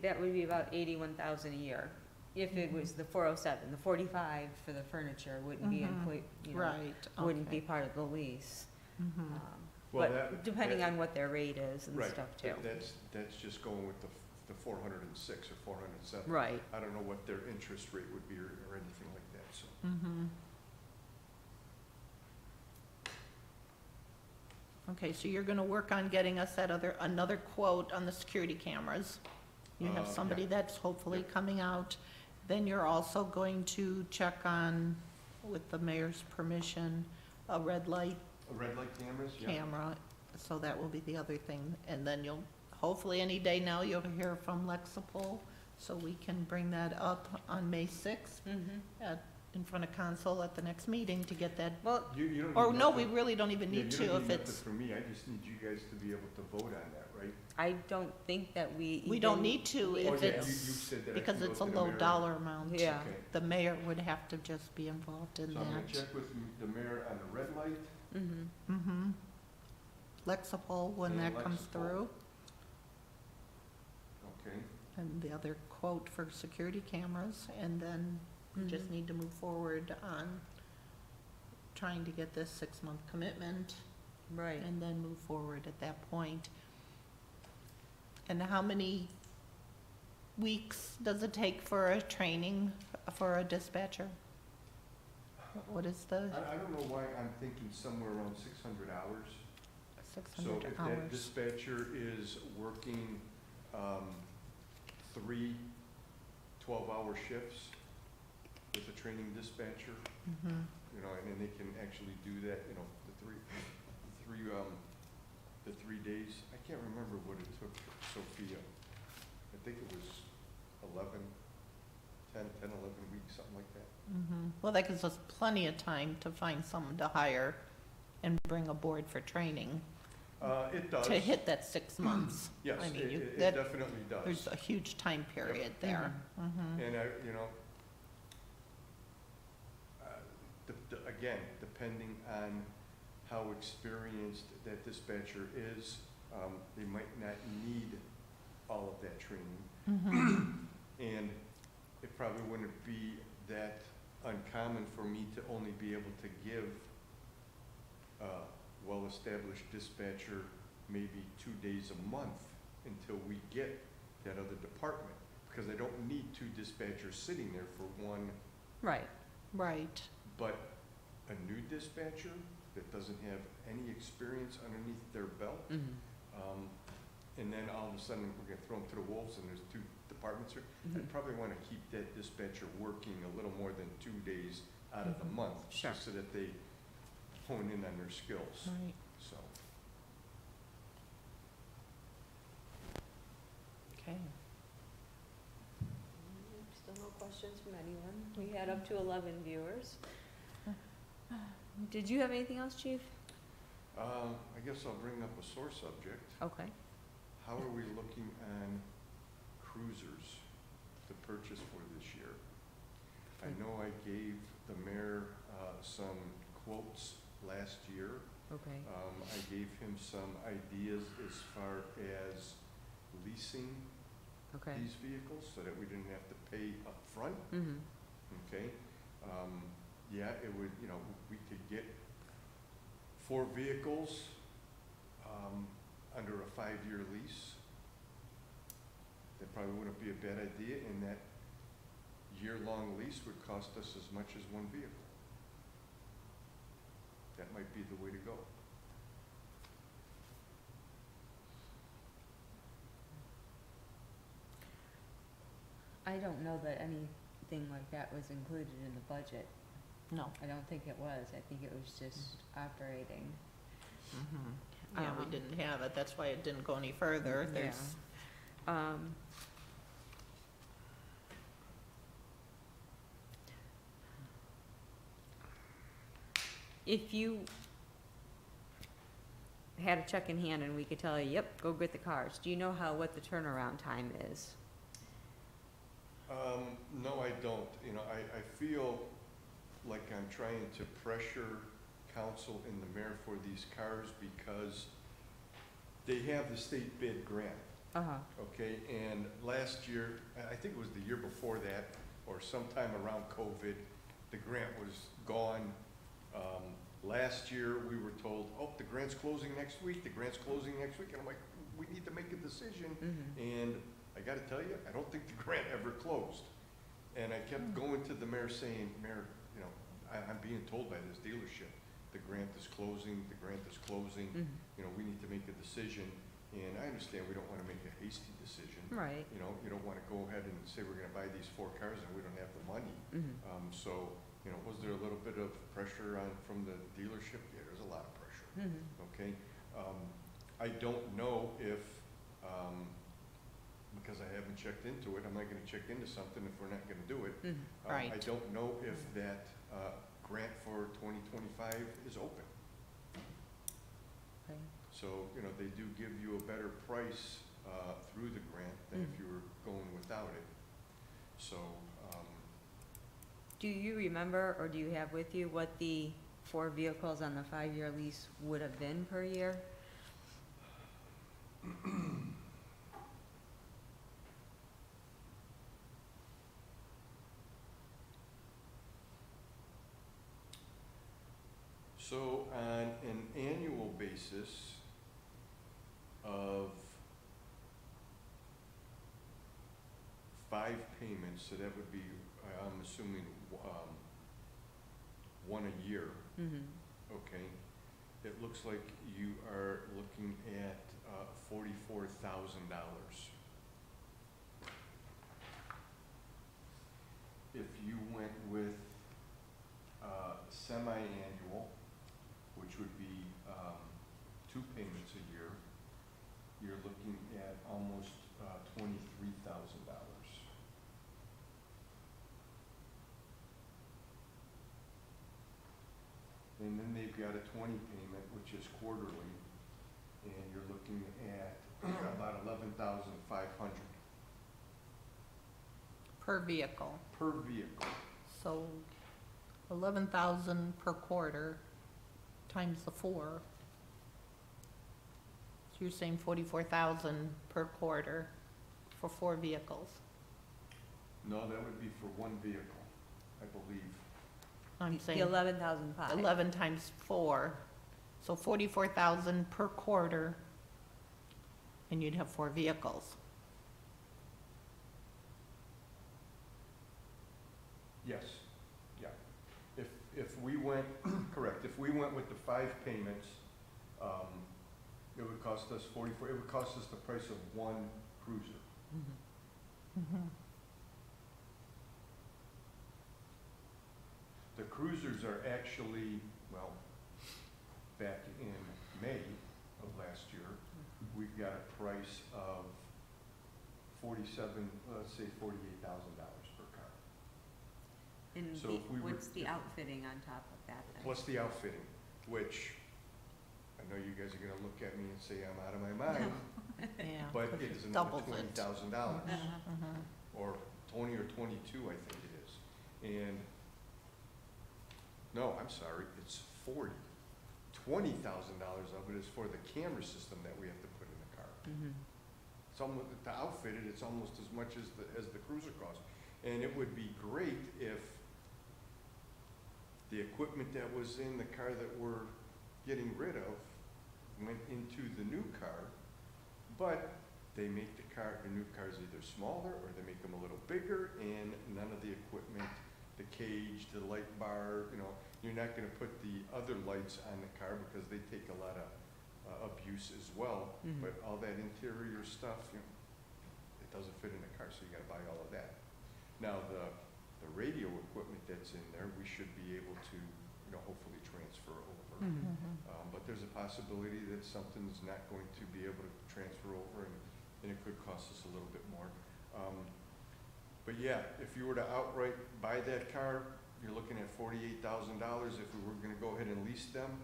That would be about 81,000 a year. If it was the 407, the 45 for the furniture wouldn't be
Mhm.
included, you know,
Right.
wouldn't be
okay.
part of the lease.
Mhm.
Well,
But depending on what their rate is and
Right.
stuff too.
That's just going with the 406 or 407.
Right,
I don't know what their interest rate would be or anything like that, so.
Mhm. Okay, so you're gonna work on getting us another quote on the security cameras. You have
Yeah.
somebody that's hopefully
Yep.
coming out. Then you're also going to check on, with the mayor's permission, a red light
Red light cameras, yeah.
camera. So that will be the other thing. And then you'll, hopefully any day now, you'll hear from Lexipol, so we can bring that up on May 6th in front of council at the next meeting to get that.
well,
You don't
Or
need
no, we
nothing-
really don't even
yeah,
need
you
to
don't
if
need
it's.
nothing from me, I just need you guys to be able to vote on that, right?
I don't think that we
We don't
even
need to
need
Oh,
if
yeah,
it's,
you said that I
because
can go
it's a
to the
low
mayor.
dollar amount.
Yeah.
Okay.
The mayor would have to just be involved in
So I'm gonna
that.
check with the mayor on the red light.
Mm-hmm. Lexipol, when
And
that comes
Lexipol.
through,
Okay.
and the other quote for security cameras, and then we just need to move forward on trying to get this 6-month commitment,
Right.
and then move forward at that point. And how many weeks does it take for a training for a dispatcher? What is the
I don't know why I'm thinking somewhere around 600 hours.
600
So if that
hours?
dispatcher is working 3 12-hour shifts with a training dispatcher,
Mhm.
you know, and then they can actually do that, you know, the 3 days. I can't remember what it took Sophia. I think it was 10, 11 weeks, something like that.
Mhm. Well, that gives us plenty of time to find someone to hire and bring aboard for training
It does.
to hit that 6 months.
Yes,
I mean,
it
that-
definitely does.
There's a huge time period there. Mhm.
And again, depending on how experienced that dispatcher is, they might not need all of that training.
Mhm.
And it probably wouldn't be that uncommon for me to only be able to give a well-established dispatcher maybe 2 days a month until we get that other department. Because I don't need 2 dispatchers sitting there for one.
Right.
Right.
But a new dispatcher that doesn't have any experience underneath their belt, and then all of a sudden we're gonna throw them to the wolves and there's 2 departments here, I'd probably wanna keep that dispatcher working a little more than 2 days out of the month.
Sure.
Just so that they hone in on their skills,
Right.
so.
Okay.
Still no questions from anyone. We had up to 11 viewers. Did you have anything else, Chief?
I guess I'll bring up a sore subject.
Okay.
How are we looking on cruisers to purchase for this year? I know I gave the mayor some quotes last year.
Okay.
I gave him some ideas as far as leasing
Okay.
these vehicles so that we didn't have to pay up front.
Mm-hmm.
Okay? Yeah, it would, we could get 4 vehicles under a 5-year lease. That probably wouldn't be a bad idea, and that year-long lease would cost us as much as 1 vehicle. That might be the way to go.
I don't know that anything like that was included in the budget.
No.
I don't think it was. I think it was just operating.
Mhm. Yeah, we
Um,
didn't have it. That's why it didn't go any further. There's,
Um, if you had a check in hand and we could tell you, yep, go get the cars, do you know what the turnaround time is?
No, I don't. I feel like I'm trying to pressure council and the mayor for these cars because they have the state bid grant,
Uh-huh.
okay? And last year, I think it was the year before that, or sometime around COVID, the grant was gone. Last year, we were told, oh, the grant's closing next week, the grant's closing next week. And I'm like, we need to make a decision.
Mm-hmm.
And I gotta tell you, I don't think the grant ever closed. And I kept going to the mayor saying, Mayor, I'm being told by this dealership, the grant is closing, the grant is closing.
Mm-hmm.
We need to make a decision. And I understand we don't wanna make a hasty decision.
Right.
You don't wanna go ahead and say we're gonna buy these 4 cars and we don't have the money.
Mm-hmm.
So, was there a little bit of pressure from the dealership? Yeah, there's a lot of pressure.
Mm-hmm.
Okay, I don't know if, because I haven't checked into it, I'm not gonna check into something if we're not gonna do it.
Mm-hmm.
Right.
I don't know if that, grant for 2025 is open.
Okay.
So, they do give you a better price, through the grant than if you were going without it. So,
Do you remember, or do you have with you, what the 4 vehicles on the 5-year lease would have been per year?
So on an annual basis of 5 payments, so that would be, I'm assuming, 1 a year,
Mm-hmm.
okay? It looks like you are looking at $44,000. If you went with semi-annual, which would be 2 payments a year, you're looking at almost $23,000. And then they've got a 20 payment, which is quarterly, and you're looking at about 11,500
Per vehicle.
per vehicle.
So 11,000 per quarter times the 4. So you're saying 44,000 per quarter for 4 vehicles.
No, that would be for one vehicle, I believe.
I'm
The
saying
11,500.
11 times 4, so 44,000 per quarter, and you'd have 4 vehicles.
Yes, yeah. If we went, correct, if we went with the 5 payments, it would cost us 44, it would cost us the price of one cruiser.
Mhm.
The cruisers are actually, well, back in May of last year, we've got a price of 47, let's say $48,000 per car.
And
So if we were-
what's the outfitting on top of that then?
Plus the outfitting, which I know you guys are gonna look at me and say I'm out of my mind,
Yeah.
but
'cause
it
it
is another
doubles it.
$20,000,
Mhm.
or 20 or 22, I think it is. And, no, I'm sorry, it's 40. $20,000 of it is for the camera system that we have to put in the car.
Mhm.
It's almost, to outfit it, it's almost as much as the cruiser cost. And it would be great if the equipment that was in the car that we're getting rid of went into the new car, but they make the new cars either smaller or they make them a little bigger, and none of the equipment, the cage, the light bar, you're not gonna put the other lights on the car because they take a lot of abuse as well.
Mhm.
But all that interior stuff, it doesn't fit in the car, so you gotta buy all of that. Now, the radio equipment that's in there, we should be able to, hopefully transfer over.
Mhm.
Mhm.
But there's a possibility that something's not going to be able to transfer over, and it could cost us a little bit more. But yeah, if you were to outright buy that car, you're looking at $48,000. If we were gonna go ahead and lease them,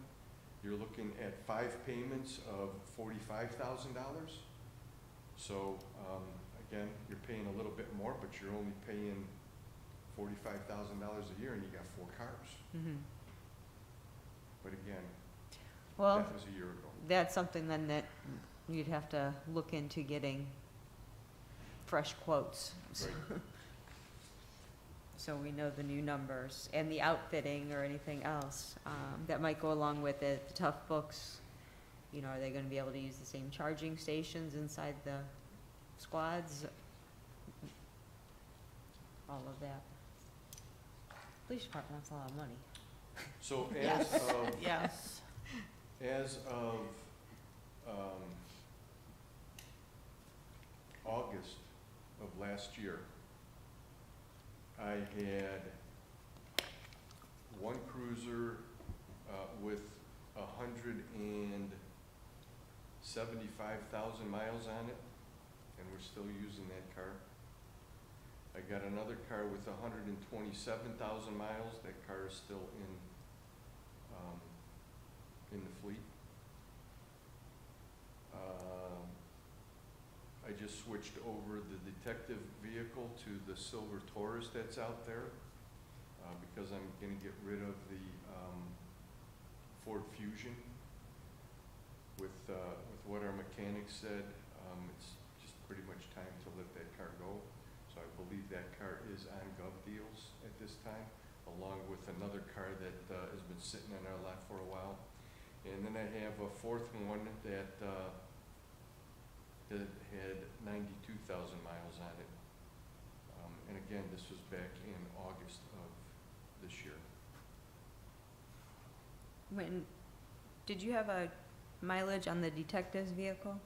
you're looking at 5 payments of $45,000. So, again, you're paying a little bit more, but you're only paying $45,000 a year, and you got 4 cars.
Mhm.
But again,
Well,
that was a year ago.
that's something then that you'd have to look into getting fresh quotes.
Right.
So we know the new numbers and the outfitting or anything else that might go along with it, the tough books. Are they gonna be able to use the same charging stations inside the squads? All of that. Police department wants a lot of money.
So
Yes. Yes.
as of August of last year, I had one cruiser with 175,000 miles on it, and we're still using that car. I got another car with 127,000 miles. That car is still in the fleet. I just switched over the detective vehicle to the silver Taurus that's out there, because I'm gonna get rid of the Ford Fusion. With what our mechanic said, it's just pretty much time to let that car go. So I believe that car is on Gov Deals at this time, along with another car that has been sitting in our lot for a while. And then I have a 4th one that had 92,000 miles on it. And again, this was back in August of this year.
Did you have a mileage on the detective's vehicle?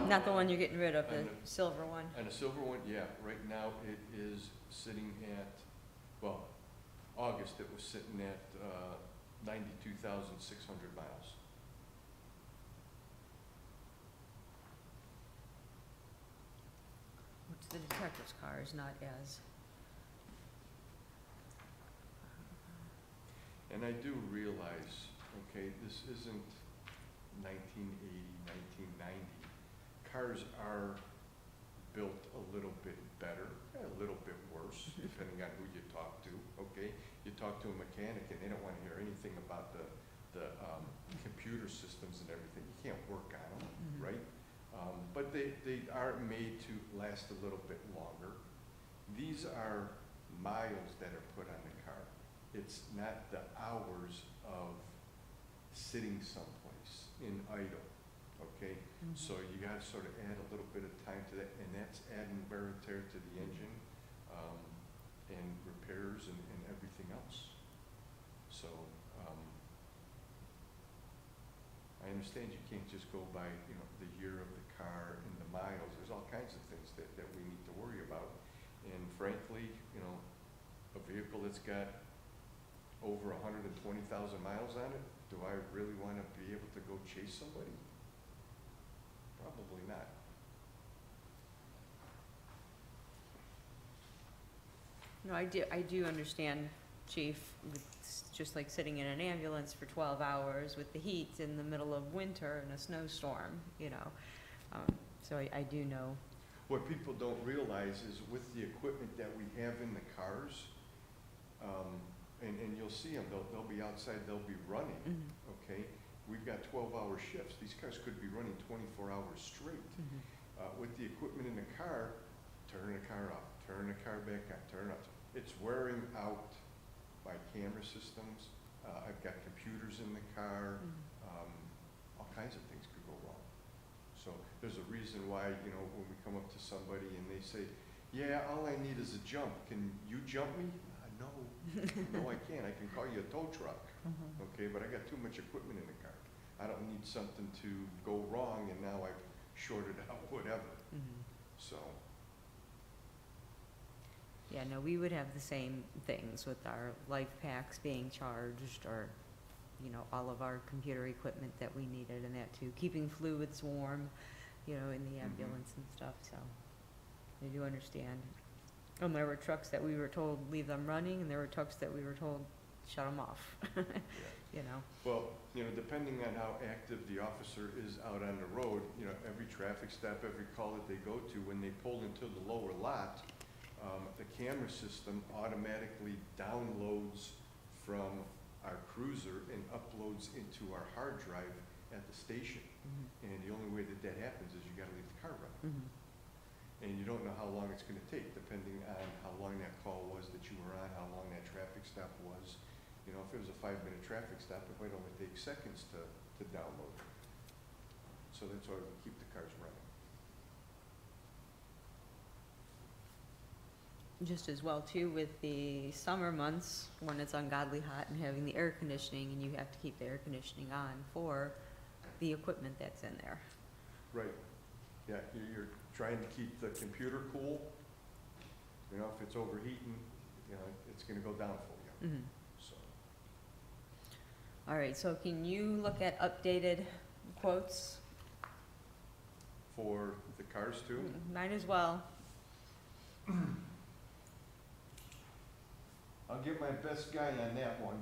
Not the one you're getting rid of, the
on the-
silver one?
And a silver one, yeah, right now it is sitting at, well, August it was sitting at 92,600 miles.
Which the detective's car is not as,
And I do realize, okay, this isn't 1980, 1990. Cars are built a little bit better, a little bit worse, depending on who you talk to, okay? You talk to a mechanic and they don't want to hear anything about the computer systems and everything. You can't work on them, right? But they are made to last a little bit longer. These are miles that are put on the car. It's not the hours of sitting someplace in idle, okay? So you gotta sort of add a little bit of time to that, and that's adding wear and tear to the engine, and repairs and everything else. So, I understand you can't just go by, you know, the year of the car and the miles. There's all kinds of things that we need to worry about. And frankly, you know, a vehicle that's got over 120,000 miles on it, do I really want to be able to go chase somebody? Probably not.
No, I do understand, Chief. It's just like sitting in an ambulance for 12 hours with the heat in the middle of winter and a snowstorm, you know. So I do know.
What people don't realize is with the equipment that we have in the cars, and you'll see them, they'll be outside, they'll be running, okay? We've got 12-hour shifts. These cars could be running 24 hours straight. With the equipment in the car, turn the car off, turn the car back on, turn it off. It's wearing out my camera systems. I've got computers in the car. All kinds of things could go wrong. So there's a reason why, you know, when we come up to somebody and they say, yeah, all I need is a jump. Can you jump me? No, no, I can't. I can call you a tow truck, okay? But I got too much equipment in the car. I don't need something to go wrong and now I've shorted out whatever. So.
Yeah, no, we would have the same things with our life packs being charged, or, you know, all of our computer equipment that we needed and that too. Keeping fluids warm, you know, in the ambulance and stuff, so I do understand. And there were trucks that we were told leave them running, and there were trucks that we were told shut them off, you know.
Well, you know, depending on how active the officer is out on the road, you know, every traffic stop, every call that they go to, when they pull into the lower lot, the camera system automatically downloads from our cruiser and uploads into our hard drive at the station. And the only way that that happens is you gotta leave the car running. And you don't know how long it's gonna take, depending on how long that call was that you were on, how long that traffic stop was. You know, if it was a 5-minute traffic stop, it might only take seconds to download. So that's why we keep the cars running.
Just as well too with the summer months when it's ungodly hot and having the air conditioning, and you have to keep the air conditioning on for the equipment that's in there.
Right. Yeah, you're trying to keep the computer cool. You know, if it's overheating, you know, it's gonna go down for you. So.
All right, so can you look at updated quotes?
For the cars too?
Might as well.
I'll get my best guy on that one.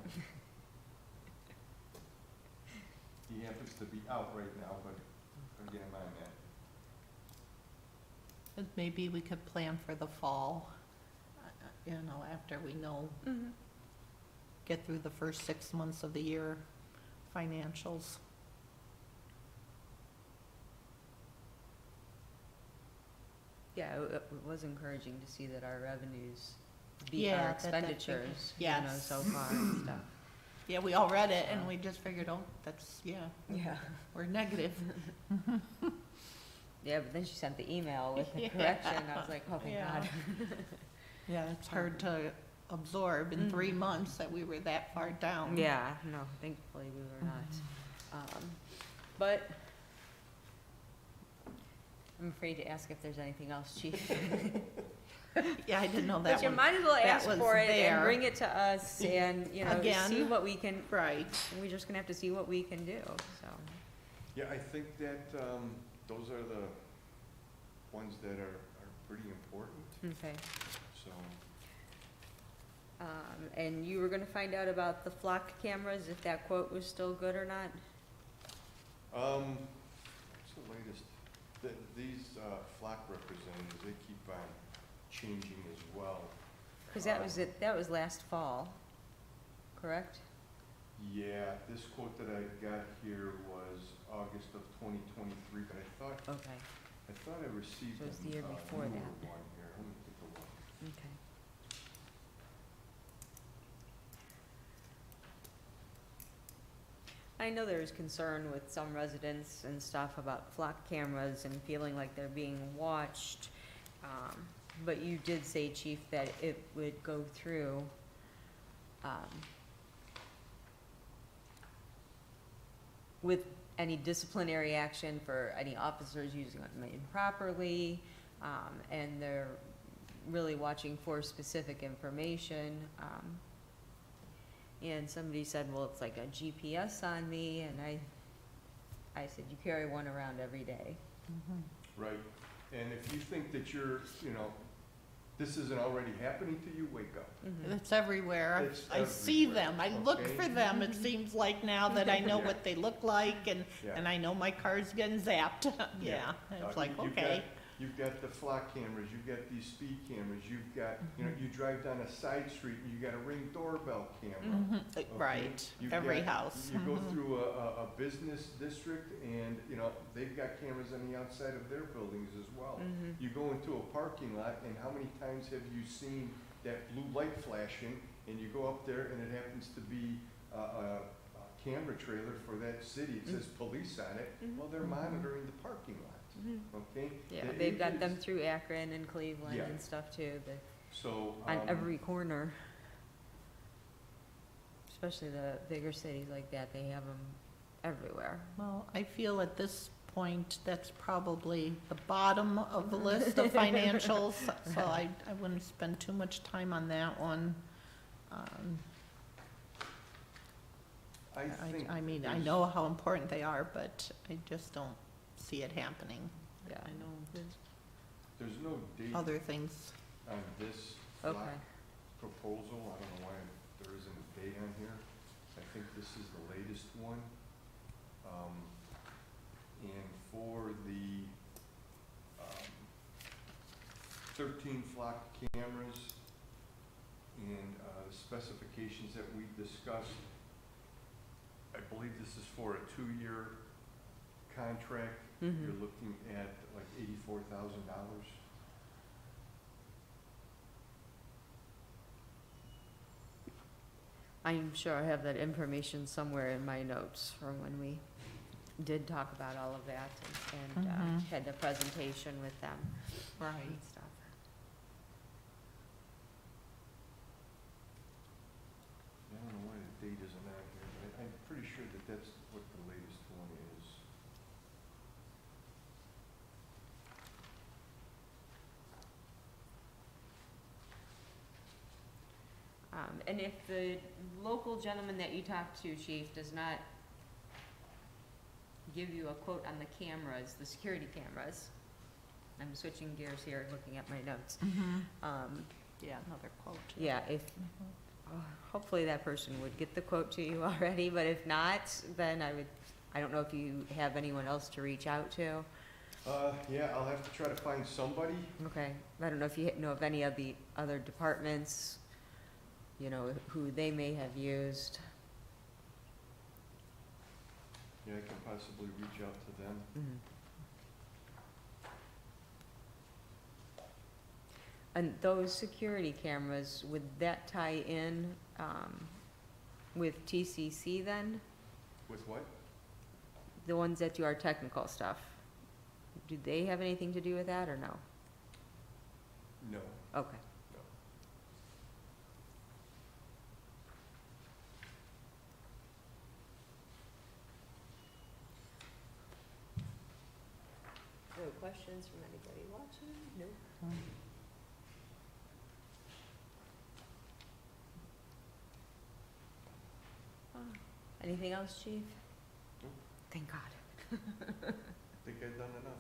He happens to be out right now, but I'll get him on that.
And maybe we could plan for the fall, you know, after we know, get through the first 6 months of the year financials.
Yeah, it was encouraging to see that our revenues beat
Yeah,
our
that figure-
expenditures, you know,
yes.
so far and stuff.
Yeah, we all read it and we just figured, oh, that's, yeah,
Yeah.
we're negative.
Yeah, but then she sent the email with the
Yeah.
correction. I was like, oh my
Yeah.
God.
Yeah, it's hard to absorb in 3 months that we were that far down.
Yeah, no, thankfully we were not. But I'm afraid to ask if there's anything else, Chief.
Yeah, I didn't know that
But you
one.
might as well
that
ask
was
for it
there.
and bring it to us and, you know,
Again.
see what we can,
Right.
we're just gonna have to see what we can do, so.
Yeah, I think that those are the ones that are pretty important,
Okay.
so.
And you were gonna find out about the flock cameras, if that quote was still good or not?
What's the latest? These flock representatives, they keep on changing as well.
Cause that was it, that was last fall, correct?
Yeah, this quote that I got here was August of 2023, but I thought
Okay,
I received
So it's
a
the year before
newer
that.
one here. Let me take a look.
okay. I know there's concern with some residents and stuff about flock cameras and feeling like they're being watched. But you did say, Chief, that it would go through, with any disciplinary action for any officers using it improperly, and they're really watching for specific information. And somebody said, well, it's like a GPS on me, and I said, you carry one around every day.
Right, and if you think that you're, this isn't already happening to you, wake up.
It's everywhere.
It's
I see
everywhere,
them. I look
okay?
for them. It seems like now that I know
Yeah.
what they look like and
Yeah.
I know my car's getting zapped. Yeah, it's like,
You've
okay.
got- You've got the flock cameras, you've got these speed cameras, you've got, you drive down a side street and you got a Ring doorbell camera. Okay?
Right,
You've
every
got-
house.
You go through a business district and, they've got cameras on the outside of their buildings as well. You go into a parking lot and how many times have you seen that blue light flashing and you go up there and it happens to be a camera trailer for that city, it says police on it, well, they're monitoring the parking lot, okay?
Yeah,
The
they've got them
agents-
through Akron and Cleveland
Yeah.
and stuff too,
So.
on every corner. Especially the bigger cities like that, they have them everywhere.
Well, I feel at this point, that's probably the bottom of the list of financials, so I wouldn't spend too much time on that one. I mean, I
there's-
know how important they are, but I just don't see it happening.
Yeah.
I know
There's no date
other things.
on this
Okay.
block proposal, I don't know why there isn't a date on here. I think this is the latest one. And for the 13 flock cameras and the specifications that we discussed, I believe this is for a 2-year contract. You're looking at like $84,000.
I'm sure I have that information somewhere in my notes from when we did talk about all of that and had the presentation with them
Right.
and stuff.
I don't know why the date isn't on here, but I'm pretty sure that that's what the latest one is.
And if the local gentleman that you talked to, Chief, does not give you a quote on the cameras, the security cameras, I'm switching gears here, looking at my notes.
Yeah, another quote.
Yeah, if, hopefully that person would get the quote to you already, but if not, then I don't know if you have anyone else to reach out to.
Yeah, I'll have to try to find somebody.
Okay, I don't know if you know of any of the other departments, who they may have used.
Yeah, I can possibly reach out to them.
And those security cameras, would that tie in with TCC then?
With what?
The ones that do our technical stuff? Do they have anything to do with that or no?
No,
Okay.
no.
No questions from anybody watching? No. Anything else, Chief?
Nope.
Thank God.
Think I've done enough.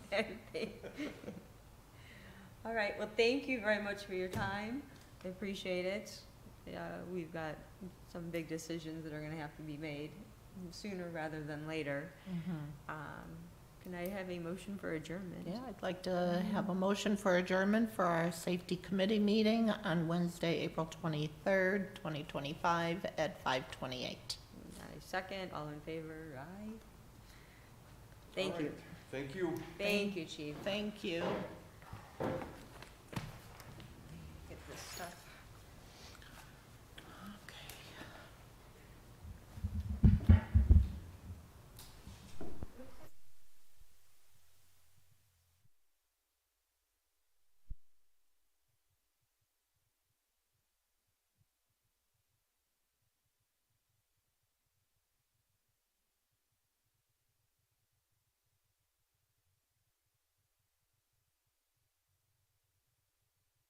All right, well, thank you very much for your time. I appreciate it. we've got some big decisions that are gonna have to be made sooner rather than later. Can I have a motion for adjournment?
Yeah, I'd like to have a motion for adjournment for our safety committee meeting on Wednesday, April 23rd, 2025 at 5:28.
I second, all in favor, aye. Thank
All
you.
right. Thank you.
Thank you, chief.
Thank you.